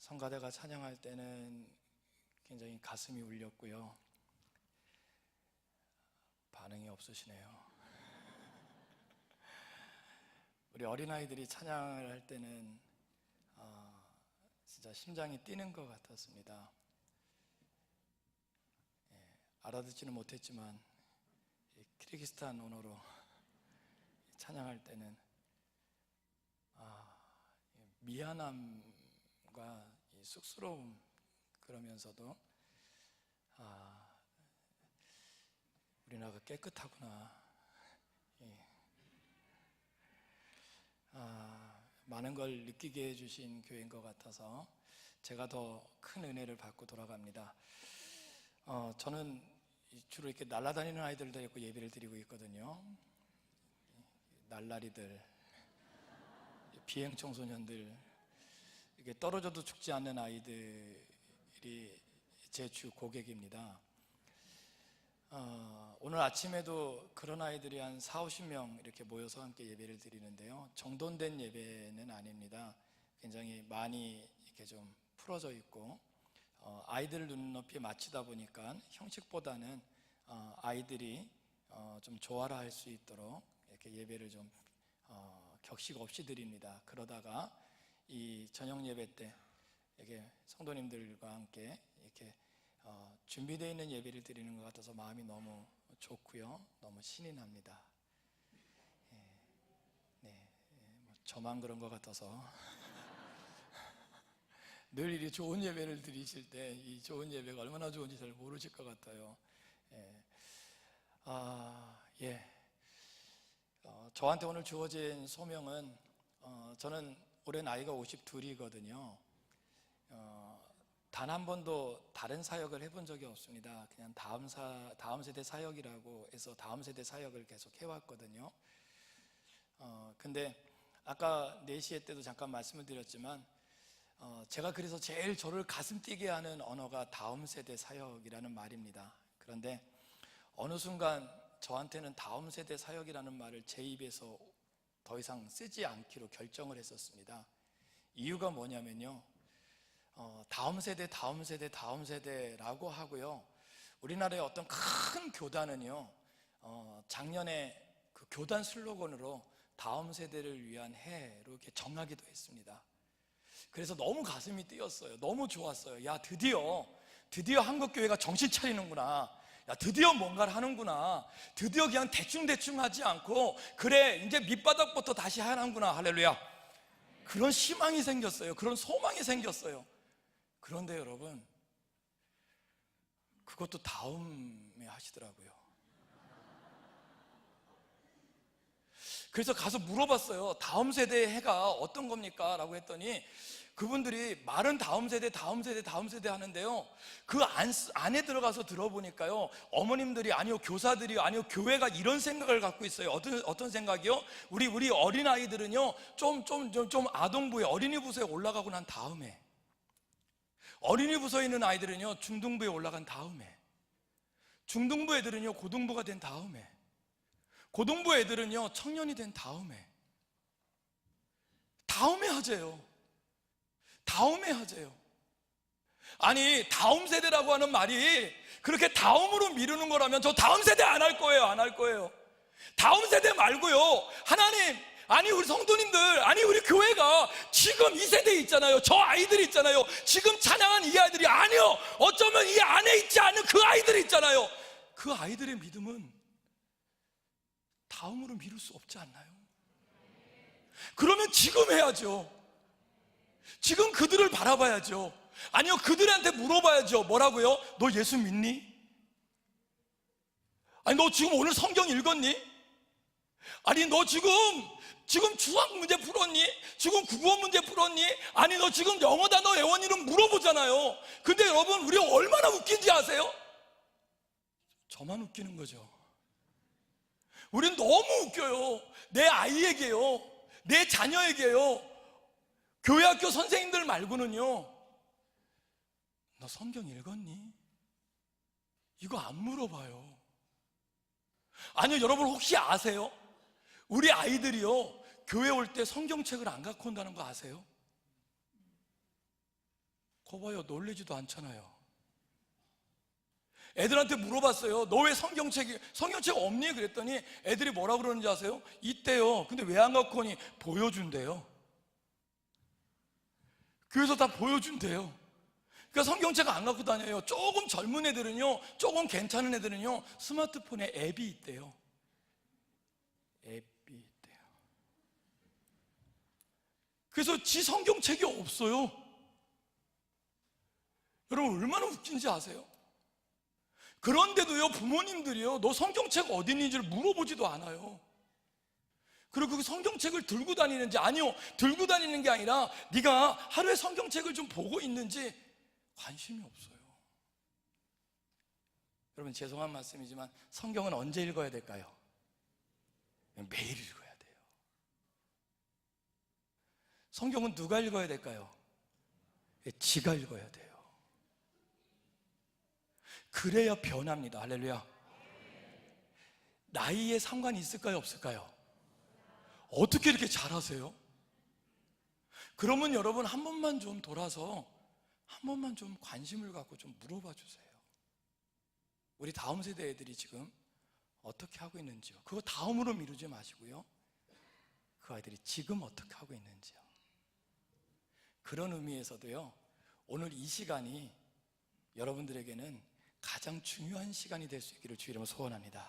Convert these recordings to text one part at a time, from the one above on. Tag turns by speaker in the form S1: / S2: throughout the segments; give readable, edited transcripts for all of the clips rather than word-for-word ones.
S1: 성가대가 찬양할 때는 굉장히 가슴이 울렸고요. 반응이 없으시네요. 우리 어린아이들이 찬양을 할 때는 진짜 심장이 뛰는 것 같았습니다. 알아듣지는 못했지만 키르기스탄 언어로 찬양할 때는 미안함과 쑥스러움, 그러면서도 우리나라가 깨끗하구나, 많은 걸 느끼게 해주신 교회인 것 같아서 제가 더 큰 은혜를 받고 돌아갑니다. 저는 주로 이렇게 날아다니는 아이들 데리고 예배를 드리고 있거든요. 날라리들, 비행 청소년들, 이게 떨어져도 죽지 않는 아이들이 제 주 고객입니다. 오늘 아침에도 그런 아이들이 한 40-50명 이렇게 모여서 함께 예배를 드리는데요, 정돈된 예배는 아닙니다. 굉장히 많이 이렇게 좀 풀어져 있고 아이들 눈높이에 맞추다 보니까 형식보다는 아이들이 좀 조화를 할 수 있도록 이렇게 예배를 좀 격식 없이 드립니다. 그러다가 이 저녁 예배 때 이렇게 성도님들과 함께 이렇게 준비되어 있는 예배를 드리는 것 같아서 마음이 너무 좋고요, 너무 신이 납니다. 저만 그런 것 같아서 늘 이리 좋은 예배를 드리실 때 이 좋은 예배가 얼마나 좋은지 잘 모르실 것 같아요. 저한테 오늘 주어진 소명은, 저는 올해 나이가 52이거든요. 단 한 번도 다른 사역을 해본 적이 없습니다. 그냥 다음 세대 사역이라고 해서 다음 세대 사역을 계속 해왔거든요. 근데 아까 4시에 때도 잠깐 말씀을 드렸지만 제가 그래서 제일 저를 가슴 뛰게 하는 언어가 다음 세대 사역이라는 말입니다. 그런데 어느 순간 저한테는 다음 세대 사역이라는 말을 제 입에서 더 이상 쓰지 않기로 결정을 했었습니다. 이유가 뭐냐면요, 다음 세대라고 하고요, 우리나라의 어떤 큰 교단은요, 작년에 그 교단 슬로건으로 다음 세대를 위한 해로 이렇게 정하기도 했습니다. 그래서 너무 가슴이 뛰었어요. 너무 좋았어요. 야, 드디어 한국교회가 정신 차리는구나. 야, 드디어 뭔가를 하는구나. 드디어 그냥 대충 하지 않고, 그래, 이제 밑바닥부터 다시 하는구나. 할렐루야. 그런 희망이 생겼어요. 그런 소망이 생겼어요. 그런데 여러분, 그것도 다음에 하시더라고요. 그래서 가서 물어봤어요. 다음 세대의 해가 어떤 겁니까? 라고 했더니 그분들이 말은 다음 세대 하는데요, 그 안에 들어가서 들어보니까요, 어머님들이, 아니요 교사들이, 아니요 교회가 이런 생각을 갖고 있어요. 어떤 생각이요? 우리 어린아이들은요, 좀 아동부에, 어린이 부서에 올라가고 난 다음에, 어린이 부서에 있는 아이들은요 중등부에 올라간 다음에, 중등부 애들은요 고등부가 된 다음에, 고등부 애들은요 청년이 된 다음에 하재요. 아니, 다음 세대라고 하는 말이 그렇게 다음으로 미루는 거라면 저 다음 세대 안 할 거예요. 다음 세대 말고요, 하나님, 아니 우리 성도님들, 아니 우리 교회가 지금 이 세대에 있잖아요. 저 아이들이 있잖아요. 지금 찬양한 이 아이들이, 아니요, 어쩌면 이 안에 있지 않은 그 아이들이 있잖아요. 그 아이들의 믿음은 다음으로 미룰 수 없지 않나요? 그러면 지금 해야죠. 지금 그들을 바라봐야죠. 아니요, 그들한테 물어봐야죠. 뭐라고요? 너 예수 믿니? 아니, 너 지금 오늘 성경 읽었니? 아니, 너 지금 수학 문제 풀었니? 지금 국어 문제 풀었니? 아니, 너 지금 영어 단어 외웠니? 는 물어보잖아요. 근데 여러분, 우리가 얼마나 웃긴지 아세요? 저만 웃기는 거죠. 우린 너무 웃겨요. 내 아이에게요, 내 자녀에게요, 교회 학교 선생님들 말고는요, 너 성경 읽었니? 이거 안 물어봐요. 아니요, 여러분 혹시 아세요? 우리 아이들이요 교회 올 때 성경책을 안 갖고 온다는 거 아세요? 거봐요, 놀리지도 않잖아요. 애들한테 물어봤어요. 너 왜 성경책 없니? 그랬더니 애들이 뭐라 그러는지 아세요? 있대요. 근데 왜 안 갖고 오니? 보여준대요. 교회에서 다 보여준대요. 그러니까 성경책 안 갖고 다녀요. 조금 젊은 애들은요, 조금 괜찮은 애들은요, 스마트폰에 앱이 있대요. 앱이 있대요. 그래서 지 성경책이 없어요. 여러분 얼마나 웃긴지 아세요? 그런데도요, 부모님들이요, 너 성경책 어디 있는지를 물어보지도 않아요. 그리고 그 성경책을 들고 다니는지, 아니요, 들고 다니는 게 아니라 네가 하루에 성경책을 좀 보고 있는지 관심이 없어요. 여러분 죄송한 말씀이지만 성경은 언제 읽어야 될까요? 매일 읽어야 돼요. 성경은 누가 읽어야 될까요? 지가 읽어야 돼요. 그래야 변합니다. 할렐루야. 나이에 상관이 있을까요? 없을까요? 어떻게 이렇게 잘하세요? 그러면 여러분 한 번만 좀 돌아서 한 번만 좀 관심을 갖고 좀 물어봐 주세요. 우리 다음 세대 애들이 지금 어떻게 하고 있는지요. 그거 다음으로 미루지 마시고요, 그 아이들이 지금 어떻게 하고 있는지요. 그런 의미에서도요, 오늘 이 시간이 여러분들에게는 가장 중요한 시간이 될 수 있기를 주의 이름으로 소원합니다.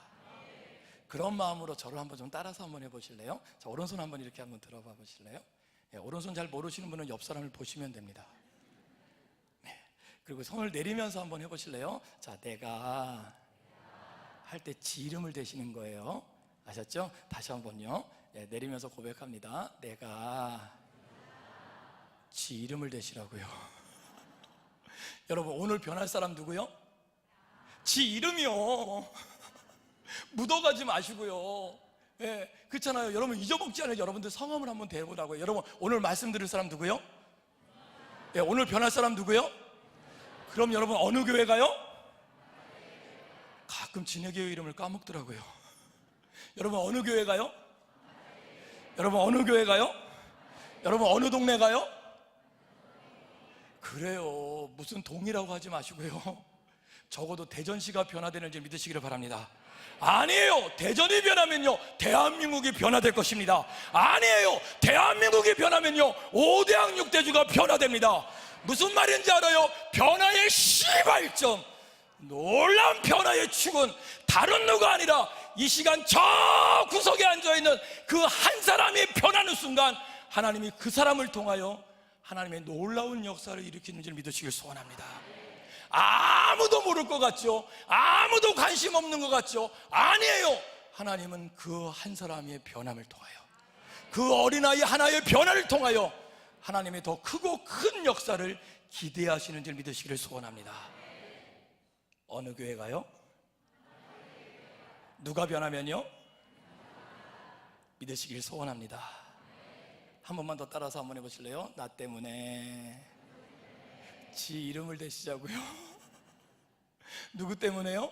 S1: 그런 마음으로 저를 한번 좀 따라서 한번 해보실래요? 자, 오른손 한번 이렇게 한번 들어봐 보실래요? 네, 오른손 잘 모르시는 분은 옆 사람을 보시면 됩니다. 네, 그리고 손을 내리면서 한번 해보실래요? 자, 내가 할 때 지 이름을 대시는 거예요. 아셨죠? 다시 한번요. 네, 내리면서 고백합니다. 내가 지 이름을 대시라고요. 여러분 오늘 변할 사람 누구요? 지 이름이요. 묻어가지 마시고요. 예, 그렇잖아요. 여러분 잊어먹지 않아요. 여러분들 성함을 한번 대보라고요. 여러분 오늘 말씀 들을 사람 누구요? 예, 오늘 변할 사람 누구요? 그럼 여러분 어느 교회 가요? 가끔 지네 교회 이름을 까먹더라고요. 여러분 어느 교회 가요? 여러분 어느 교회 가요? 여러분 어느 동네 가요? 그래요. 무슨 동이라고 하지 마시고요, 적어도 대전시가 변화되는지 믿으시기를 바랍니다. 아니에요. 대전이 변하면요, 대한민국이 변화될 것입니다. 아니에요. 대한민국이 변하면요, 5대학 6대주가 변화됩니다. 무슨 말인지 알아요? 변화의 시발점, 놀라운 변화의 축은 다른 누가 아니라 이 시간 저 구석에 앉아있는 그 한 사람이 변하는 순간 하나님이 그 사람을 통하여 하나님의 놀라운 역사를 일으키는 줄 믿으시길 소원합니다. 아무도 모를 것 같죠? 아무도 관심 없는 것 같죠? 아니에요. 하나님은 그 한 사람의 변함을 통하여, 그 어린아이 하나의 변화를 통하여 하나님의 더 크고 큰 역사를 기대하시는 줄 믿으시기를 소원합니다. 어느 교회 가요? 누가 변하면요? 믿으시길 소원합니다. 한 번만 더 따라서 한번 해보실래요? 나 때문에 지 이름을 대시자고요. 누구 때문에요?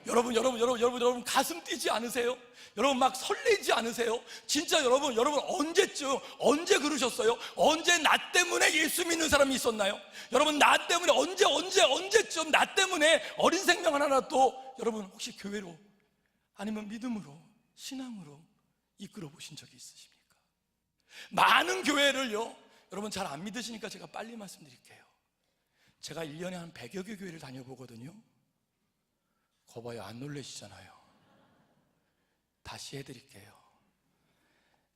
S1: 여러분 가슴 뛰지 않으세요? 여러분 막 설레지 않으세요? 진짜 여러분 언제쯤, 언제 그러셨어요? 언제 나 때문에 예수 믿는 사람이 있었나요? 여러분 나 때문에 언제쯤 나 때문에 어린 생명 하나 또 여러분 혹시 교회로 아니면 믿음으로 신앙으로 이끌어 보신 적이 있으십니까? 많은 교회를요, 여러분 잘 안 믿으시니까 제가 빨리 말씀드릴게요. 제가 1년에 한 100여 개 교회를 다녀보거든요. 거봐요, 안 놀라시잖아요. 다시 해드릴게요.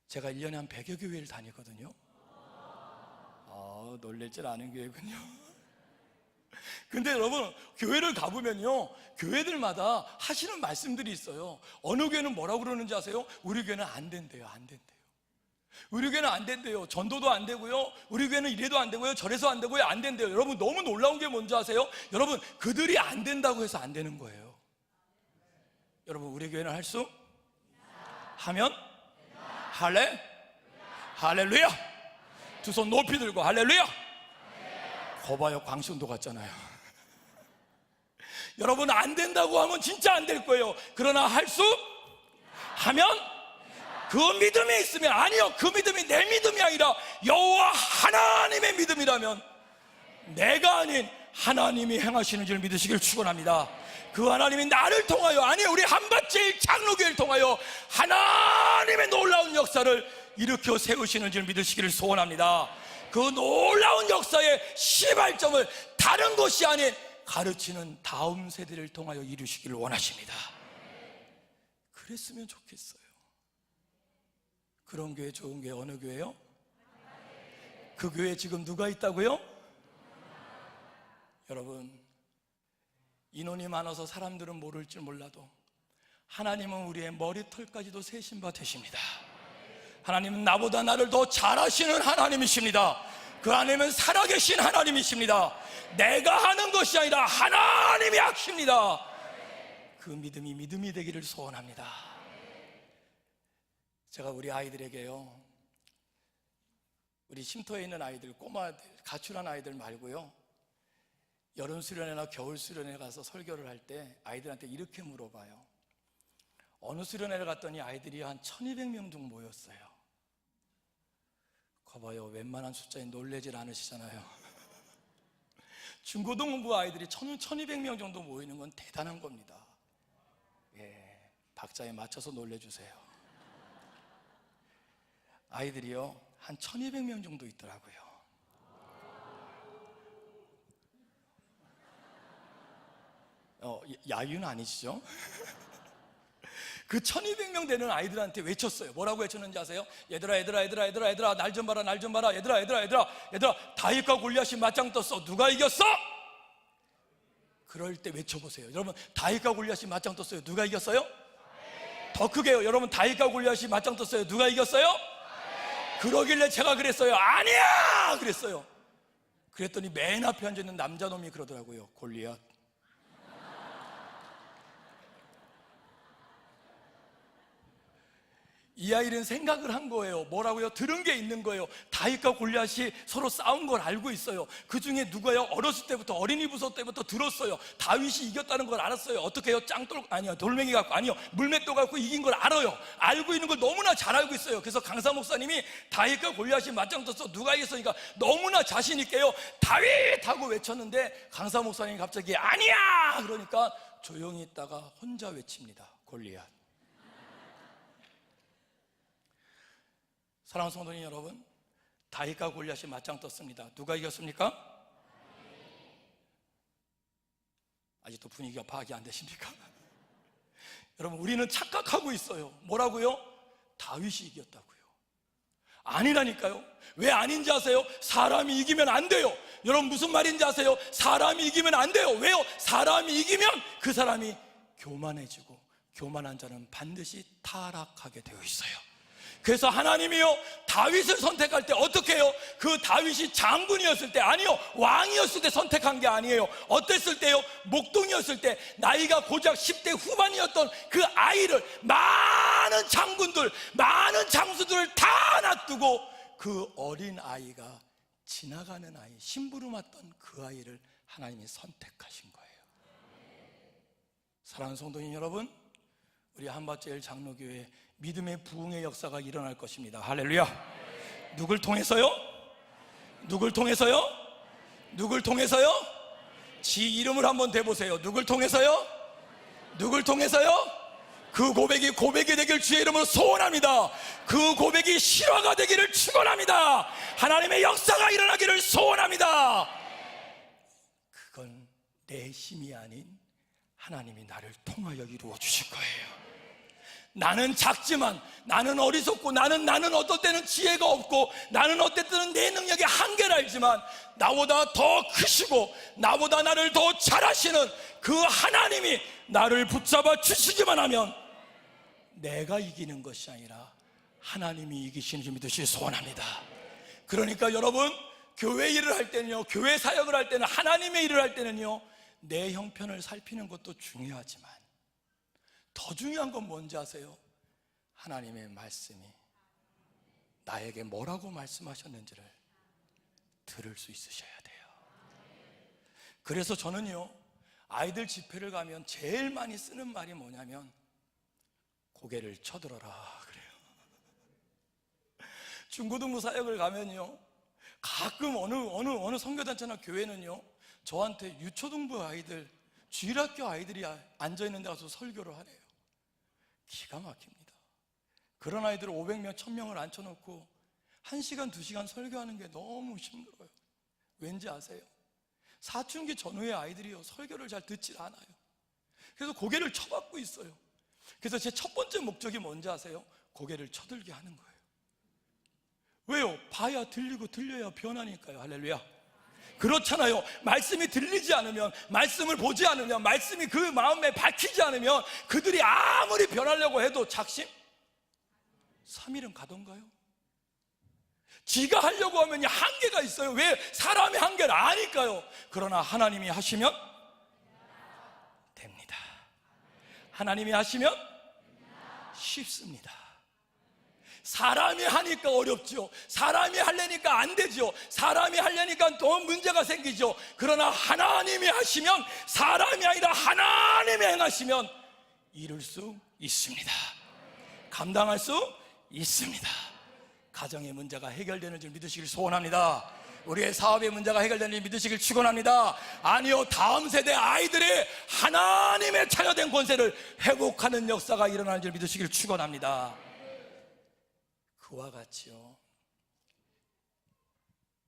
S1: 제가 1년에 한 100여 교회를 다니거든요. 놀랄 줄 아는 교회군요. 근데 여러분 교회를 가보면요, 교회들마다 하시는 말씀들이 있어요. 어느 교회는 뭐라고 그러는지 아세요? 우리 교회는 안 된대요. 안 된대요. 우리 교회는 안 된대요. 전도도 안 되고요, 우리 교회는 이래도 안 되고요, 저래서 안 되고요, 안 된대요. 여러분 너무 놀라운 게 뭔지 아세요? 여러분 그들이 안 된다고 해서 안 되는 거예요. 여러분 우리 교회는 할 수 하면 할렐루야. 두 손 높이 들고 할렐루야. 거봐요, 광신도 같잖아요. 여러분 안 된다고 하면 진짜 안 될 거예요. 그러나 할 수 하면, 그 믿음이 있으면, 아니요, 그 믿음이 내 믿음이 아니라 여호와 하나님의 믿음이라면 내가 아닌 하나님이 행하시는 줄 믿으시길 축원합니다. 그 하나님이 나를 통하여, 아니 우리 한밭제일 장로교회를 통하여 하나님의 놀라운 역사를 일으켜 세우시는 줄 믿으시기를 소원합니다. 그 놀라운 역사의 시발점을 다른 것이 아닌 가르치는 다음 세대를 통하여 이루시기를 원하십니다. 그랬으면 좋겠어요. 그런 교회, 좋은 교회 어느 교회요? 그 교회에 지금 누가 있다고요? 여러분, 인원이 많아서 사람들은 모를 줄 몰라도 하나님은 우리의 머리털까지도 세신 바 되십니다. 하나님은 나보다 나를 더 잘 아시는 하나님이십니다. 그 하나님은 살아계신 하나님이십니다. 내가 하는 것이 아니라 하나님이 하십니다. 그 믿음이 믿음이 되기를 소원합니다. 제가 우리 아이들에게요, 우리 쉼터에 있는 아이들, 꼬마 가출한 아이들 말고요, 여름 수련회나 겨울 수련회 가서 설교를 할 때 아이들한테 이렇게 물어봐요. 어느 수련회를 갔더니 아이들이 한 1200명 정도 모였어요. 거봐요, 웬만한 숫자에 놀라질 않으시잖아요. 중고등부 아이들이 1200명 정도 모이는 건 대단한 겁니다. 예, 박자에 맞춰서 놀래주세요. 아이들이요, 한 1200명 정도 있더라고요. 야유는 아니시죠? 그 1200명 되는 아이들한테 외쳤어요. 뭐라고 외쳤는지 아세요? 얘들아 날 좀 봐라, 날 좀 봐라. 얘들아 다윗과 골리앗이 맞짱 떴어. 누가 이겼어? 그럴 때 외쳐보세요. 여러분, 다윗과 골리앗이 맞짱 떴어요. 누가 이겼어요? 더 크게요. 여러분, 다윗과 골리앗이 맞짱 떴어요. 누가 이겼어요? 그러길래 제가 그랬어요. 아니야! 그랬어요. 그랬더니 맨 앞에 앉아있는 남자놈이 그러더라고요. 골리앗. 이 아이는 생각을 한 거예요. 뭐라고요? 들은 게 있는 거예요. 다윗과 골리앗이 서로 싸운 걸 알고 있어요. 그 중에 누가요? 어렸을 때부터, 어린이 부서 때부터 들었어요. 다윗이 이겼다는 걸 알았어요. 어떻게 해요? 돌멩이 갖고, 아니요, 물맷돌 갖고 이긴 걸 알아요. 알고 있는 걸 너무나 잘 알고 있어요. 그래서 강사 목사님이 다윗과 골리앗이 맞짱 떴어. 누가 이겼으니까 너무나 자신 있게요, 다윗! 하고 외쳤는데 강사 목사님이 갑자기 아니야! 그러니까 조용히 있다가 혼자 외칩니다. 골리앗. 사랑하는 성도님 여러분, 다윗과 골리앗이 맞짱 떴습니다. 누가 이겼습니까? 아직도 분위기가 파악이 안 되십니까? 여러분, 우리는 착각하고 있어요. 뭐라고요? 다윗이 이겼다고요. 아니라니까요. 왜 아닌지 아세요? 사람이 이기면 안 돼요. 여러분, 무슨 말인지 아세요? 사람이 이기면 안 돼요. 왜요? 사람이 이기면 그 사람이 교만해지고, 교만한 자는 반드시 타락하게 되어 있어요. 그래서 하나님이요, 다윗을 선택할 때 어떻게 해요? 그 다윗이 장군이었을 때, 아니요, 왕이었을 때 선택한 게 아니에요. 어땠을 때요? 목동이었을 때, 나이가 고작 10대 후반이었던 그 아이를, 많은 장군들, 많은 장수들을 다 놔두고 그 어린 아이가, 지나가는 아이, 심부름했던 그 아이를 하나님이 선택하신 거예요. 사랑하는 성도님 여러분, 우리 한밭제일 장로교회 믿음의 부흥의 역사가 일어날 것입니다. 할렐루야. 누굴 통해서요? 누굴 통해서요? 누굴 통해서요? 지 이름을 한번 대보세요. 누굴 통해서요? 누굴 통해서요? 그 고백이 고백이 되길 주의 이름으로 소원합니다. 그 고백이 실화가 되기를 축원합니다. 하나님의 역사가 일어나기를 소원합니다. 그건 내 힘이 아닌 하나님이 나를 통하여 이루어 주실 거예요. 나는 작지만, 나는 어리석고, 나는 어떨 때는 지혜가 없고, 나는 어떨 때는 내 능력의 한계를 알지만, 나보다 더 크시고 나보다 나를 더 잘하시는 그 하나님이 나를 붙잡아 주시기만 하면 내가 이기는 것이 아니라 하나님이 이기시는 줄 믿으시기 소원합니다. 그러니까 여러분, 교회 일을 할 때는요, 교회 사역을 할 때는, 하나님의 일을 할 때는요, 내 형편을 살피는 것도 중요하지만 더 중요한 건 뭔지 아세요? 하나님의 말씀이 나에게 뭐라고 말씀하셨는지를 들을 수 있으셔야 돼요. 그래서 저는요, 아이들 집회를 가면 제일 많이 쓰는 말이 뭐냐면 고개를 쳐들어라 그래요. 중고등부 사역을 가면요, 가끔 어느 선교단체나 교회는요, 저한테 유초등부 아이들, 주일학교 아이들이 앉아있는 데 가서 설교를 하래요. 기가 막힙니다. 그런 아이들을 500명, 1000명을 앉혀놓고 1시간, 2시간 설교하는 게 너무 힘들어요. 왠지 아세요? 사춘기 전후의 아이들이요, 설교를 잘 듣질 않아요. 그래서 고개를 쳐박고 있어요. 그래서 제 첫 번째 목적이 뭔지 아세요? 고개를 쳐들게 하는 거예요. 왜요? 봐야 들리고 들려야 변하니까요. 할렐루야. 그렇잖아요. 말씀이 들리지 않으면, 말씀을 보지 않으면, 말씀이 그 마음에 박히지 않으면 그들이 아무리 변하려고 해도 작심? 3일은 가던가요? 지가 하려고 하면 한계가 있어요. 왜? 사람의 한계를 아니까요. 그러나 하나님이 하시면 됩니다. 하나님이 하시면 쉽습니다. 사람이 하니까 어렵죠. 사람이 하려니까 안 되죠. 사람이 하려니까 더 문제가 생기죠. 그러나 하나님이 하시면, 사람이 아니라 하나님이 행하시면 이룰 수 있습니다. 감당할 수 있습니다. 가정의 문제가 해결되는 줄 믿으시길 소원합니다. 우리의 사업의 문제가 해결되는 줄 믿으시길 축원합니다. 아니요, 다음 세대 아이들의 하나님의 자녀된 권세를 회복하는 역사가 일어나는 줄 믿으시길 축원합니다. 그와 같이요,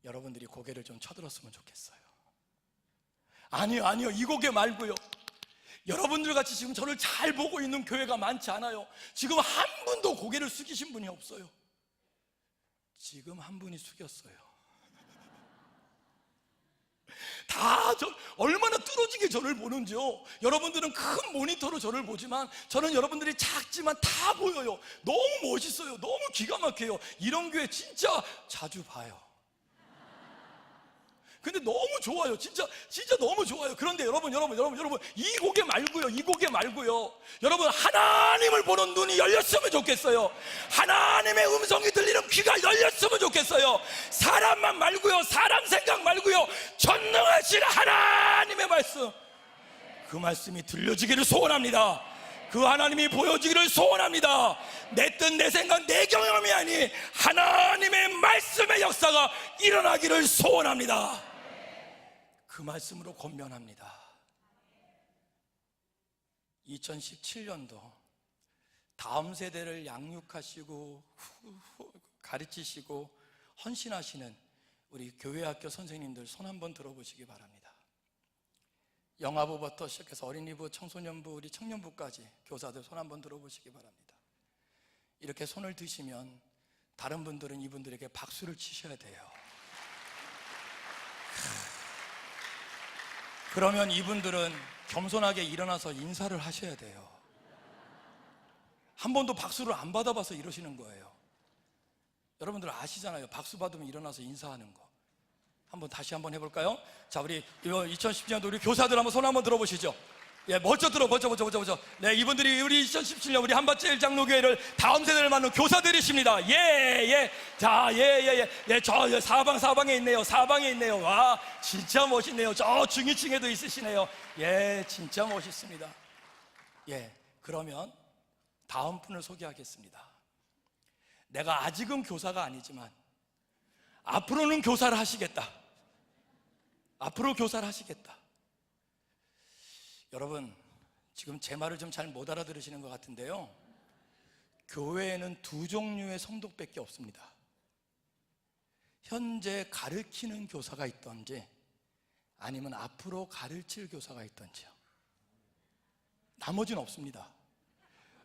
S1: 여러분들이 고개를 좀 쳐들었으면 좋겠어요. 아니요, 이 고개 말고요. 여러분들 같이 지금 저를 잘 보고 있는 교회가 많지 않아요. 지금 한 분도 고개를 숙이신 분이 없어요. 지금 한 분이 숙였어요. 얼마나 뚫어지게 저를 보는지요. 여러분들은 큰 모니터로 저를 보지만 저는 여러분들이 작지만 다 보여요. 너무 멋있어요. 너무 기가 막혀요. 이런 교회 진짜 자주 봐요. 근데 너무 좋아요. 진짜 너무 좋아요. 그런데 여러분, 이 고개 말고요. 여러분, 하나님을 보는 눈이 열렸으면 좋겠어요. 하나님의 음성이 들리는 귀가 열렸으면 좋겠어요. 사람만 말고요, 사람 생각 말고요, 전능하신 하나님의 말씀, 그 말씀이 들려지기를 소원합니다. 그 하나님이 보여지기를 소원합니다. 내 뜻, 내 생각, 내 경험이 아닌 하나님의 말씀의 역사가 일어나기를 소원합니다. 그 말씀으로 권면합니다. 2017년도 다음 세대를 양육하시고 가르치시고 헌신하시는 우리 교회학교 선생님들 손 한번 들어보시기 바랍니다. 영아부부터 시작해서 어린이부, 청소년부, 우리 청년부까지 교사들 손 한번 들어보시기 바랍니다. 이렇게 손을 드시면 다른 분들은 이분들에게 박수를 치셔야 돼요. 그러면 이분들은 겸손하게 일어나서 인사를 하셔야 돼요. 한 번도 박수를 안 받아봐서 이러시는 거예요. 여러분들 아시잖아요. 박수 받으면 일어나서 인사하는 거. 다시 한번 해볼까요? 자, 우리 2017년도 우리 교사들 한번 손 한번 들어보시죠. 예, 멋져. 네, 이분들이 우리 2017년 우리 한밭제일 장로교회를 다음 세대를 맡는 교사들이십니다. 예. 자, 저 사방에 있네요. 사방에 있네요. 와, 진짜 멋있네요. 저 중위층에도 있으시네요. 예, 진짜 멋있습니다. 예, 그러면 다음 분을 소개하겠습니다. 내가 아직은 교사가 아니지만 앞으로는 교사를 하시겠다. 앞으로 교사를 하시겠다. 여러분, 지금 제 말을 좀 잘 못 알아들으시는 것 같은데요, 교회에는 두 종류의 성도밖에 없습니다. 현재 가르치는 교사가 있던지 아니면 앞으로 가르칠 교사가 있던지요. 나머지는 없습니다.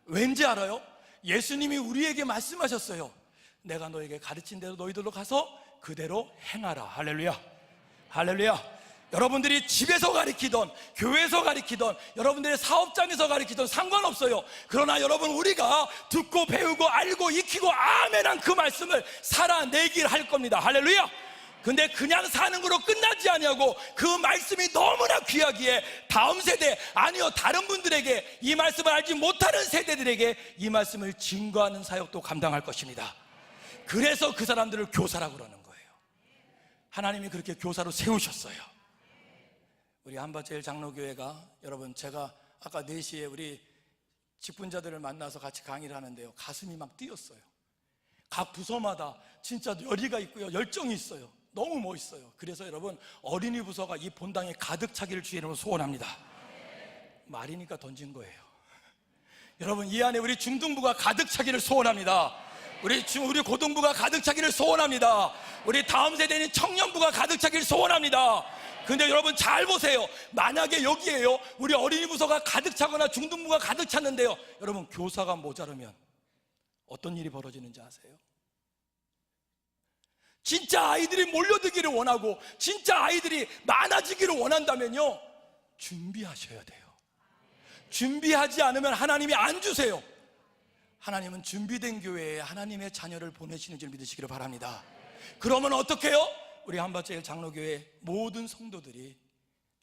S1: 왠지 알아요? 예수님이 우리에게 말씀하셨어요. 내가 너에게 가르친 대로 너희들로 가서 그대로 행하라. 할렐루야. 여러분들이 집에서 가르치던 교회에서 가르치던 여러분들의 사업장에서 가르치던 상관없어요. 그러나 여러분, 우리가 듣고 배우고 알고 익히고 아멘한 그 말씀을 살아내길 할 겁니다. 할렐루야. 근데 그냥 사는 거로 끝나지 아니하고 그 말씀이 너무나 귀하기에 다음 세대, 아니요, 다른 분들에게, 이 말씀을 알지 못하는 세대들에게 이 말씀을 증거하는 사역도 감당할 것입니다. 그래서 그 사람들을 교사라고 그러는 거예요. 하나님이 그렇게 교사로 세우셨어요. 우리 한밭제일 장로교회가, 여러분, 제가 아까 4시에 우리 직분자들을 만나서 같이 강의를 하는데요, 가슴이 막 뛰었어요. 각 부서마다 진짜 열의가 있고요, 열정이 있어요. 너무 멋있어요. 그래서 여러분, 어린이 부서가 이 본당에 가득 차기를 주의 이름으로 소원합니다. 말이니까 던진 거예요. 여러분, 이 안에 우리 중등부가 가득 차기를 소원합니다. 우리 고등부가 가득 차기를 소원합니다. 우리 다음 세대인 청년부가 가득 차기를 소원합니다. 근데 여러분 잘 보세요. 만약에 여기에요, 우리 어린이 부서가 가득 차거나 중등부가 가득 찼는데요, 여러분 교사가 모자르면 어떤 일이 벌어지는지 아세요? 진짜 아이들이 몰려들기를 원하고 진짜 아이들이 많아지기를 원한다면요, 준비하셔야 돼요. 준비하지 않으면 하나님이 안 주세요. 하나님은 준비된 교회에 하나님의 자녀를 보내시는 줄 믿으시기를 바랍니다. 그러면 어떻게 해요? 우리 한밭제일 장로교회 모든 성도들이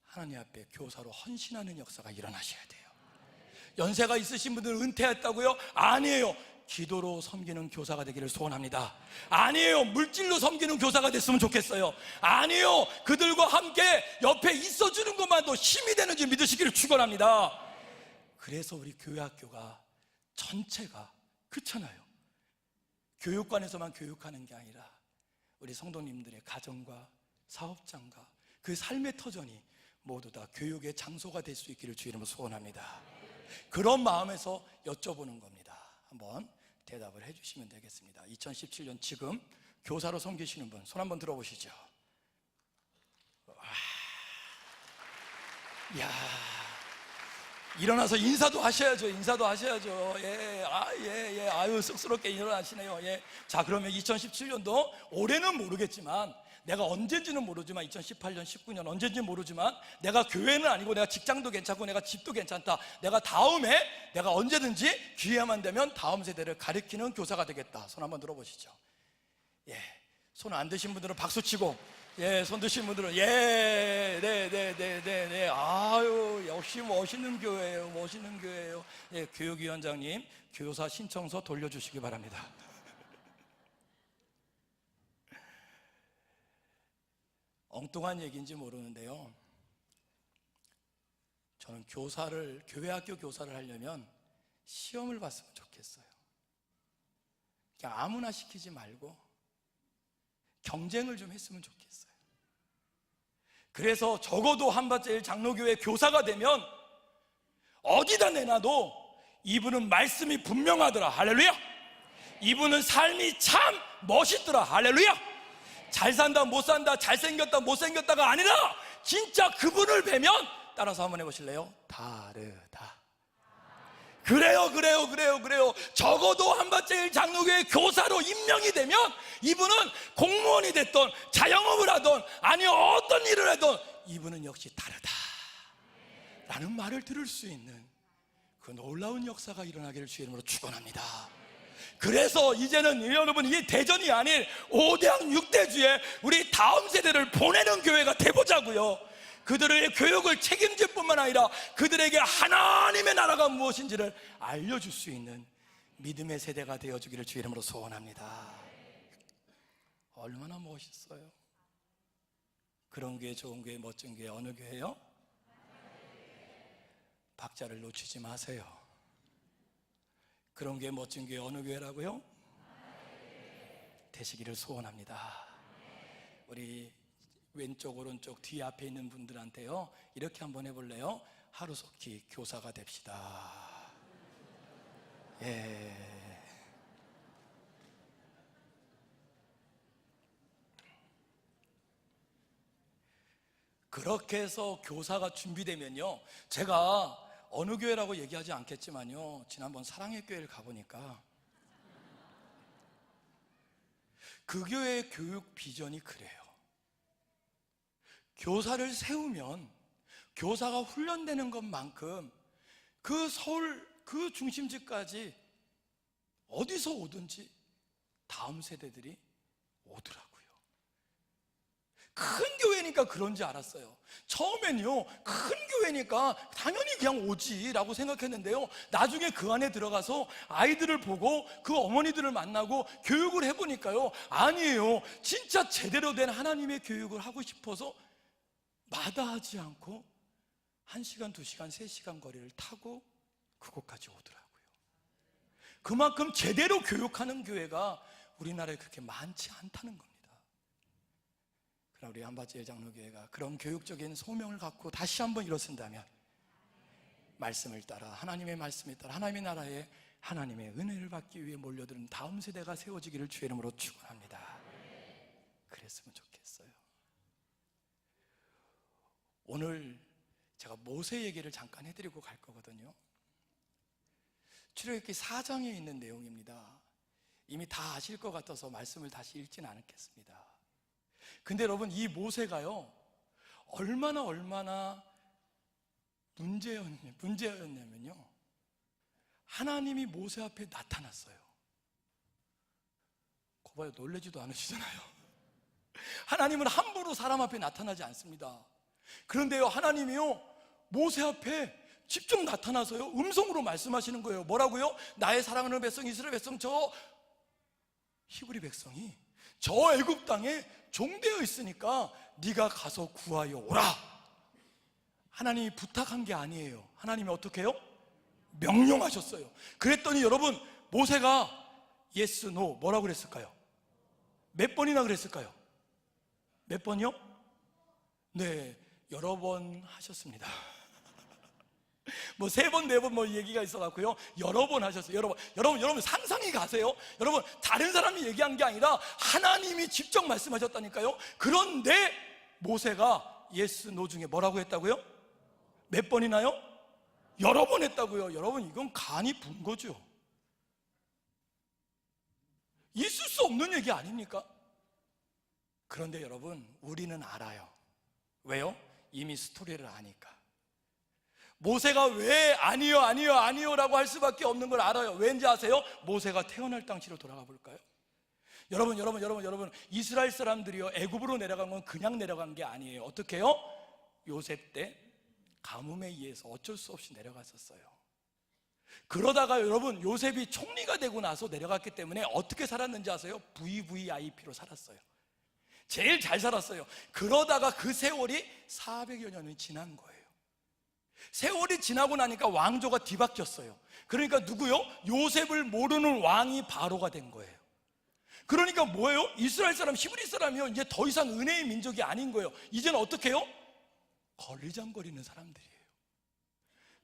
S1: 하나님 앞에 교사로 헌신하는 역사가 일어나셔야 돼요. 연세가 있으신 분들은 은퇴했다고요? 아니에요. 기도로 섬기는 교사가 되기를 소원합니다. 아니에요. 물질로 섬기는 교사가 됐으면 좋겠어요. 아니에요. 그들과 함께 옆에 있어주는 것만도 힘이 되는 줄 믿으시기를 축원합니다. 그래서 우리 교회 학교가 전체가 그렇잖아요. 교육관에서만 교육하는 게 아니라 우리 성도님들의 가정과 사업장과 그 삶의 터전이 모두 다 교육의 장소가 될 수 있기를 주의 이름으로 소원합니다. 그런 마음에서 여쭤보는 겁니다. 한번 대답을 해주시면 되겠습니다. 2017년 지금 교사로 섬기시는 분 손 한번 들어보시죠. 이야, 일어나서 인사도 하셔야죠. 인사도 하셔야죠. 아유, 쑥스럽게 일어나시네요. 자, 그러면 2017년도 올해는 모르겠지만, 내가 언제인지는 모르지만 2018년, 19년 언제인지 모르지만 내가 교회는 아니고 내가 직장도 괜찮고 내가 집도 괜찮다. 내가 다음에 내가 언제든지 기회만 되면 다음 세대를 가르치는 교사가 되겠다. 손 한번 들어보시죠. 손 안 드신 분들은 박수 치고, 손 드신 분들은 네. 아유, 역시 멋있는 교회예요. 멋있는 교회예요. 교육위원장님, 교사 신청서 돌려주시기 바랍니다. 엉뚱한 얘기인지 모르는데요, 저는 교회 학교 교사를 하려면 시험을 봤으면 좋겠어요. 그냥 아무나 시키지 말고 경쟁을 좀 했으면 좋겠어요. 그래서 적어도 한밭제일 장로교회 교사가 되면 어디다 내놔도 이분은 말씀이 분명하더라. 할렐루야. 이분은 삶이 참 멋있더라. 할렐루야. 잘 산다 못 산다, 잘생겼다 못생겼다가 아니라 진짜 그분을 뵈면, 따라서 한번 해보실래요? 다르다. 그래요. 적어도 한밭제일 장로교회 교사로 임명이 되면 이분은 공무원이 됐던 자영업을 하던 아니 어떤 일을 하던 이분은 역시 다르다 라는 말을 들을 수 있는 그 놀라운 역사가 일어나기를 주의 이름으로 축원합니다. 그래서 이제는 여러분, 이게 대전이 아닌 5대학 6대주에 우리 다음 세대를 보내는 교회가 돼보자고요. 그들의 교육을 책임질 뿐만 아니라 그들에게 하나님의 나라가 무엇인지를 알려줄 수 있는 믿음의 세대가 되어주기를 주의 이름으로 소원합니다. 얼마나 멋있어요. 그런 교회, 좋은 교회, 멋진 교회 어느 교회요? 박자를 놓치지 마세요. 그런 교회, 멋진 교회 어느 교회라고요? 되시기를 소원합니다. 우리 왼쪽 오른쪽 뒤 앞에 있는 분들한테요, 이렇게 한번 해볼래요? 하루속히 교사가 됩시다. 그렇게 해서 교사가 준비되면요, 제가 어느 교회라고 얘기하지 않겠지만요, 지난번 사랑의 교회를 가보니까 그 교회의 교육 비전이 그래요. 교사를 세우면 교사가 훈련되는 것만큼 그 서울 그 중심지까지 어디서 오든지 다음 세대들이 오더라고요. 큰 교회니까 그런지 알았어요. 처음엔요, 큰 교회니까 당연히 그냥 오지라고 생각했는데요, 나중에 그 안에 들어가서 아이들을 보고 그 어머니들을 만나고 교육을 해보니까요, 아니에요. 진짜 제대로 된 하나님의 교육을 하고 싶어서 마다하지 않고 1시간, 2시간, 3시간 거리를 타고 그곳까지 오더라고요. 그만큼 제대로 교육하는 교회가 우리나라에 그렇게 많지 않다는 겁니다. 그러나 우리 한밭제일 장로교회가 그런 교육적인 소명을 갖고 다시 한번 일어선다면 말씀을 따라, 하나님의 말씀에 따라 하나님의 나라에 하나님의 은혜를 받기 위해 몰려드는 다음 세대가 세워지기를 주의 이름으로 축원합니다. 그랬으면 좋겠어요. 오늘 제가 모세 얘기를 잠깐 해드리고 갈 거거든요. 출애굽기 4장에 있는 내용입니다. 이미 다 아실 것 같아서 말씀을 다시 읽지는 않겠습니다. 근데 여러분, 이 모세가요 얼마나 문제였냐면요, 하나님이 모세 앞에 나타났어요. 거봐요, 놀라지도 않으시잖아요. 하나님은 함부로 사람 앞에 나타나지 않습니다. 그런데요, 하나님이요 모세 앞에 직접 나타나서요 음성으로 말씀하시는 거예요. 뭐라고요? 나의 사랑하는 백성 이스라엘 백성, 저 히브리 백성이 저 애굽 땅에 종되어 있으니까 네가 가서 구하여 오라. 하나님이 부탁한 게 아니에요. 하나님이 어떻게 해요? 명령하셨어요. 그랬더니 여러분, 모세가 yes, no 뭐라고 그랬을까요? 몇 번이나 그랬을까요? 몇 번이요? 네, 여러 번 하셨습니다. 뭐 3번, 4번 뭐 얘기가 있어갖고요 여러 번 하셨어요. 여러분 상상이 가세요? 여러분, 다른 사람이 얘기한 게 아니라 하나님이 직접 말씀하셨다니까요. 그런데 모세가 yes, no 중에 뭐라고 했다고요? 몇 번이나요? 여러 번 했다고요. 여러분, 이건 간이 분 거죠. 있을 수 없는 얘기 아닙니까? 그런데 여러분, 우리는 알아요. 왜요? 이미 스토리를 아니까. 모세가 왜 아니요 라고 할 수밖에 없는 걸 알아요. 왠지 아세요? 모세가 태어날 당시로 돌아가 볼까요? 여러분, 이스라엘 사람들이요 애굽으로 내려간 건 그냥 내려간 게 아니에요. 어떻게 해요? 요셉 때 가뭄에 의해서 어쩔 수 없이 내려갔었어요. 그러다가 여러분, 요셉이 총리가 되고 나서 내려갔기 때문에 어떻게 살았는지 아세요? VVIP로 살았어요. 제일 잘 살았어요. 그러다가 그 세월이 400여 년이 지난 거예요. 세월이 지나고 나니까 왕조가 뒤바뀌었어요. 그러니까 누구요? 요셉을 모르는 왕이 바로가 된 거예요. 그러니까 뭐예요? 이스라엘 사람, 히브리 사람이요 이제 더 이상 은혜의 민족이 아닌 거예요. 이제는 어떻게 해요? 걸리장거리는 사람들이에요.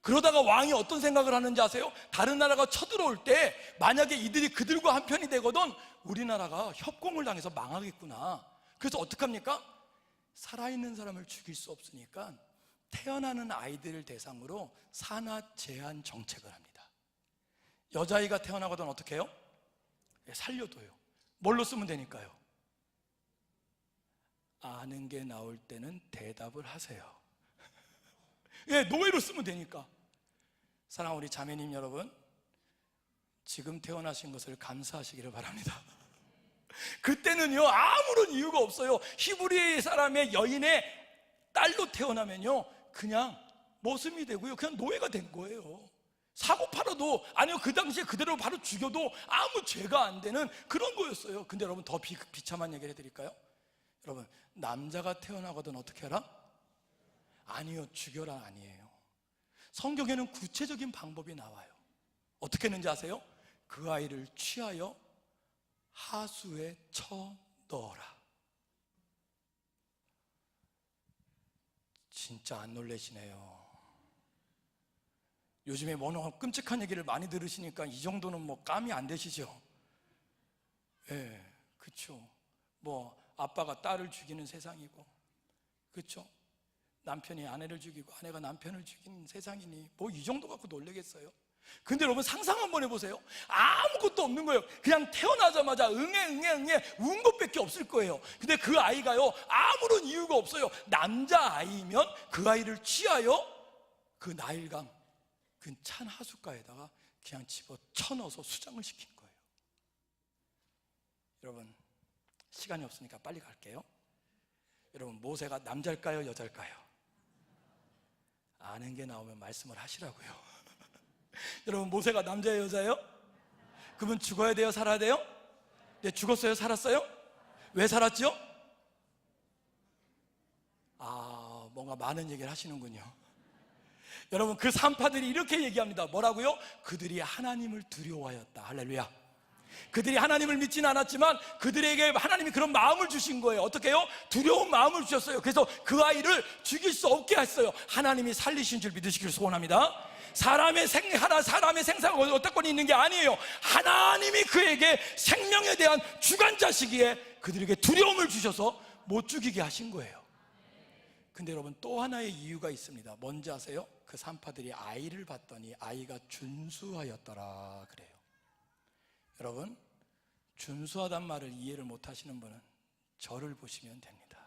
S1: 그러다가 왕이 어떤 생각을 하는지 아세요? 다른 나라가 쳐들어올 때 만약에 이들이 그들과 한편이 되거든 우리나라가 협공을 당해서 망하겠구나. 그래서 어떡합니까? 살아있는 사람을 죽일 수 없으니까 태어나는 아이들을 대상으로 산하 제한 정책을 합니다. 여자아이가 태어나거든 어떻게 해요? 살려둬요. 뭘로 쓰면 되니까요? 아는 게 나올 때는 대답을 하세요. 노예로 쓰면 되니까. 사랑하는 우리 자매님 여러분, 지금 태어나신 것을 감사하시기를 바랍니다. 그때는요 아무런 이유가 없어요. 히브리 사람의 여인의 딸로 태어나면요 그냥 모습이 되고요 그냥 노예가 된 거예요. 사고 팔아도, 아니요 그 당시에 그대로 바로 죽여도 아무 죄가 안 되는 그런 거였어요. 근데 여러분, 더 비참한 얘기를 해드릴까요? 여러분, 남자가 태어나거든 어떻게 해라? 아니요, 죽여라 아니에요. 성경에는 구체적인 방법이 나와요. 어떻게 했는지 아세요? 그 아이를 취하여 하수에 쳐 넣어라. 진짜 안 놀라시네요. 요즘에 뭐 끔찍한 얘기를 많이 들으시니까 이 정도는 뭐 감이 안 되시죠? 그쵸. 뭐 아빠가 딸을 죽이는 세상이고, 그쵸? 남편이 아내를 죽이고 아내가 남편을 죽이는 세상이니 뭐 이 정도 갖고 놀라겠어요? 근데 여러분, 상상 한번 해보세요. 아무것도 없는 거예요. 그냥 태어나자마자 응애 운 것밖에 없을 거예요. 근데 그 아이가요 아무런 이유가 없어요. 남자아이면 그 아이를 취하여 그 나일강, 그 찬 하숫가에다가 그냥 집어 쳐넣어서 수장을 시킨 거예요. 여러분, 시간이 없으니까 빨리 갈게요. 여러분, 모세가 남자일까요 여자일까요? 아는 게 나오면 말씀을 하시라고요. 여러분, 모세가 남자예요 여자예요? 그러면 죽어야 돼요 살아야 돼요? 네, 죽었어요 살았어요? 왜 살았죠? 뭔가 많은 얘기를 하시는군요. 여러분, 그 산파들이 이렇게 얘기합니다. 뭐라고요? 그들이 하나님을 두려워하였다. 할렐루야. 그들이 하나님을 믿지는 않았지만 그들에게 하나님이 그런 마음을 주신 거예요. 어떻게 해요? 두려운 마음을 주셨어요. 그래서 그 아이를 죽일 수 없게 했어요. 하나님이 살리신 줄 믿으시기를 소원합니다. 사람의 생사가 어떻건 있는 게 아니에요. 하나님이 그에게 생명에 대한 주관자시기에 그들에게 두려움을 주셔서 못 죽이게 하신 거예요. 근데 여러분, 또 하나의 이유가 있습니다. 뭔지 아세요? 그 산파들이 아이를 봤더니 아이가 준수하였더라 그래요. 여러분, 준수하단 말을 이해를 못 하시는 분은 저를 보시면 됩니다.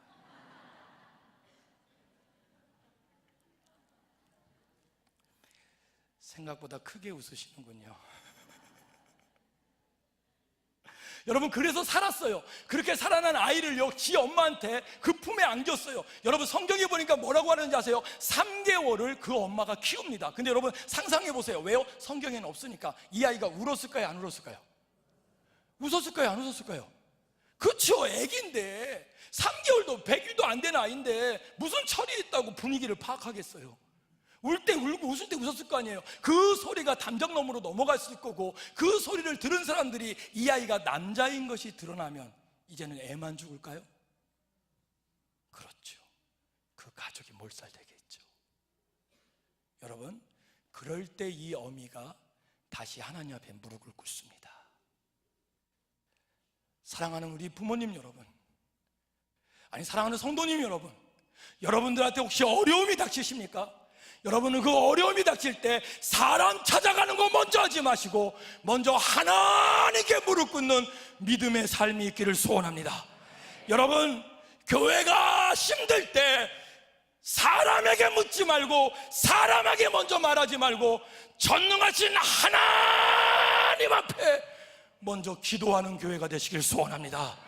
S1: 생각보다 크게 웃으시는군요. 여러분, 그래서 살았어요. 그렇게 살아난 아이를요, 지 엄마한테 그 품에 안겼어요. 여러분, 성경에 보니까 뭐라고 하는지 아세요? 3개월을 그 엄마가 키웁니다. 근데 여러분, 상상해 보세요. 왜요? 성경에는 없으니까. 이 아이가 울었을까요? 안 울었을까요? 웃었을까요? 안 웃었을까요? 그렇죠. 애기인데 3개월도 100일도 안 된 아이인데 무슨 철이 있다고 분위기를 파악하겠어요? 울 때 울고 웃을 때 웃었을 거 아니에요. 그 소리가 담장너머로 넘어갔을 거고, 그 소리를 들은 사람들이 이 아이가 남자인 것이 드러나면 이제는 애만 죽을까요? 그렇죠. 그 가족이 몰살되겠죠. 여러분, 그럴 때 이 어미가 다시 하나님 앞에 무릎을 꿇습니다. 사랑하는 우리 부모님 여러분, 아니 사랑하는 성도님 여러분, 여러분들한테 혹시 어려움이 닥치십니까? 여러분은 그 어려움이 닥칠 때 사람 찾아가는 거 먼저 하지 마시고 먼저 하나님께 무릎 꿇는 믿음의 삶이 있기를 소원합니다. 여러분, 교회가 힘들 때 사람에게 묻지 말고 사람에게 먼저 말하지 말고 전능하신 하나님 앞에 먼저 기도하는 교회가 되시길 소원합니다.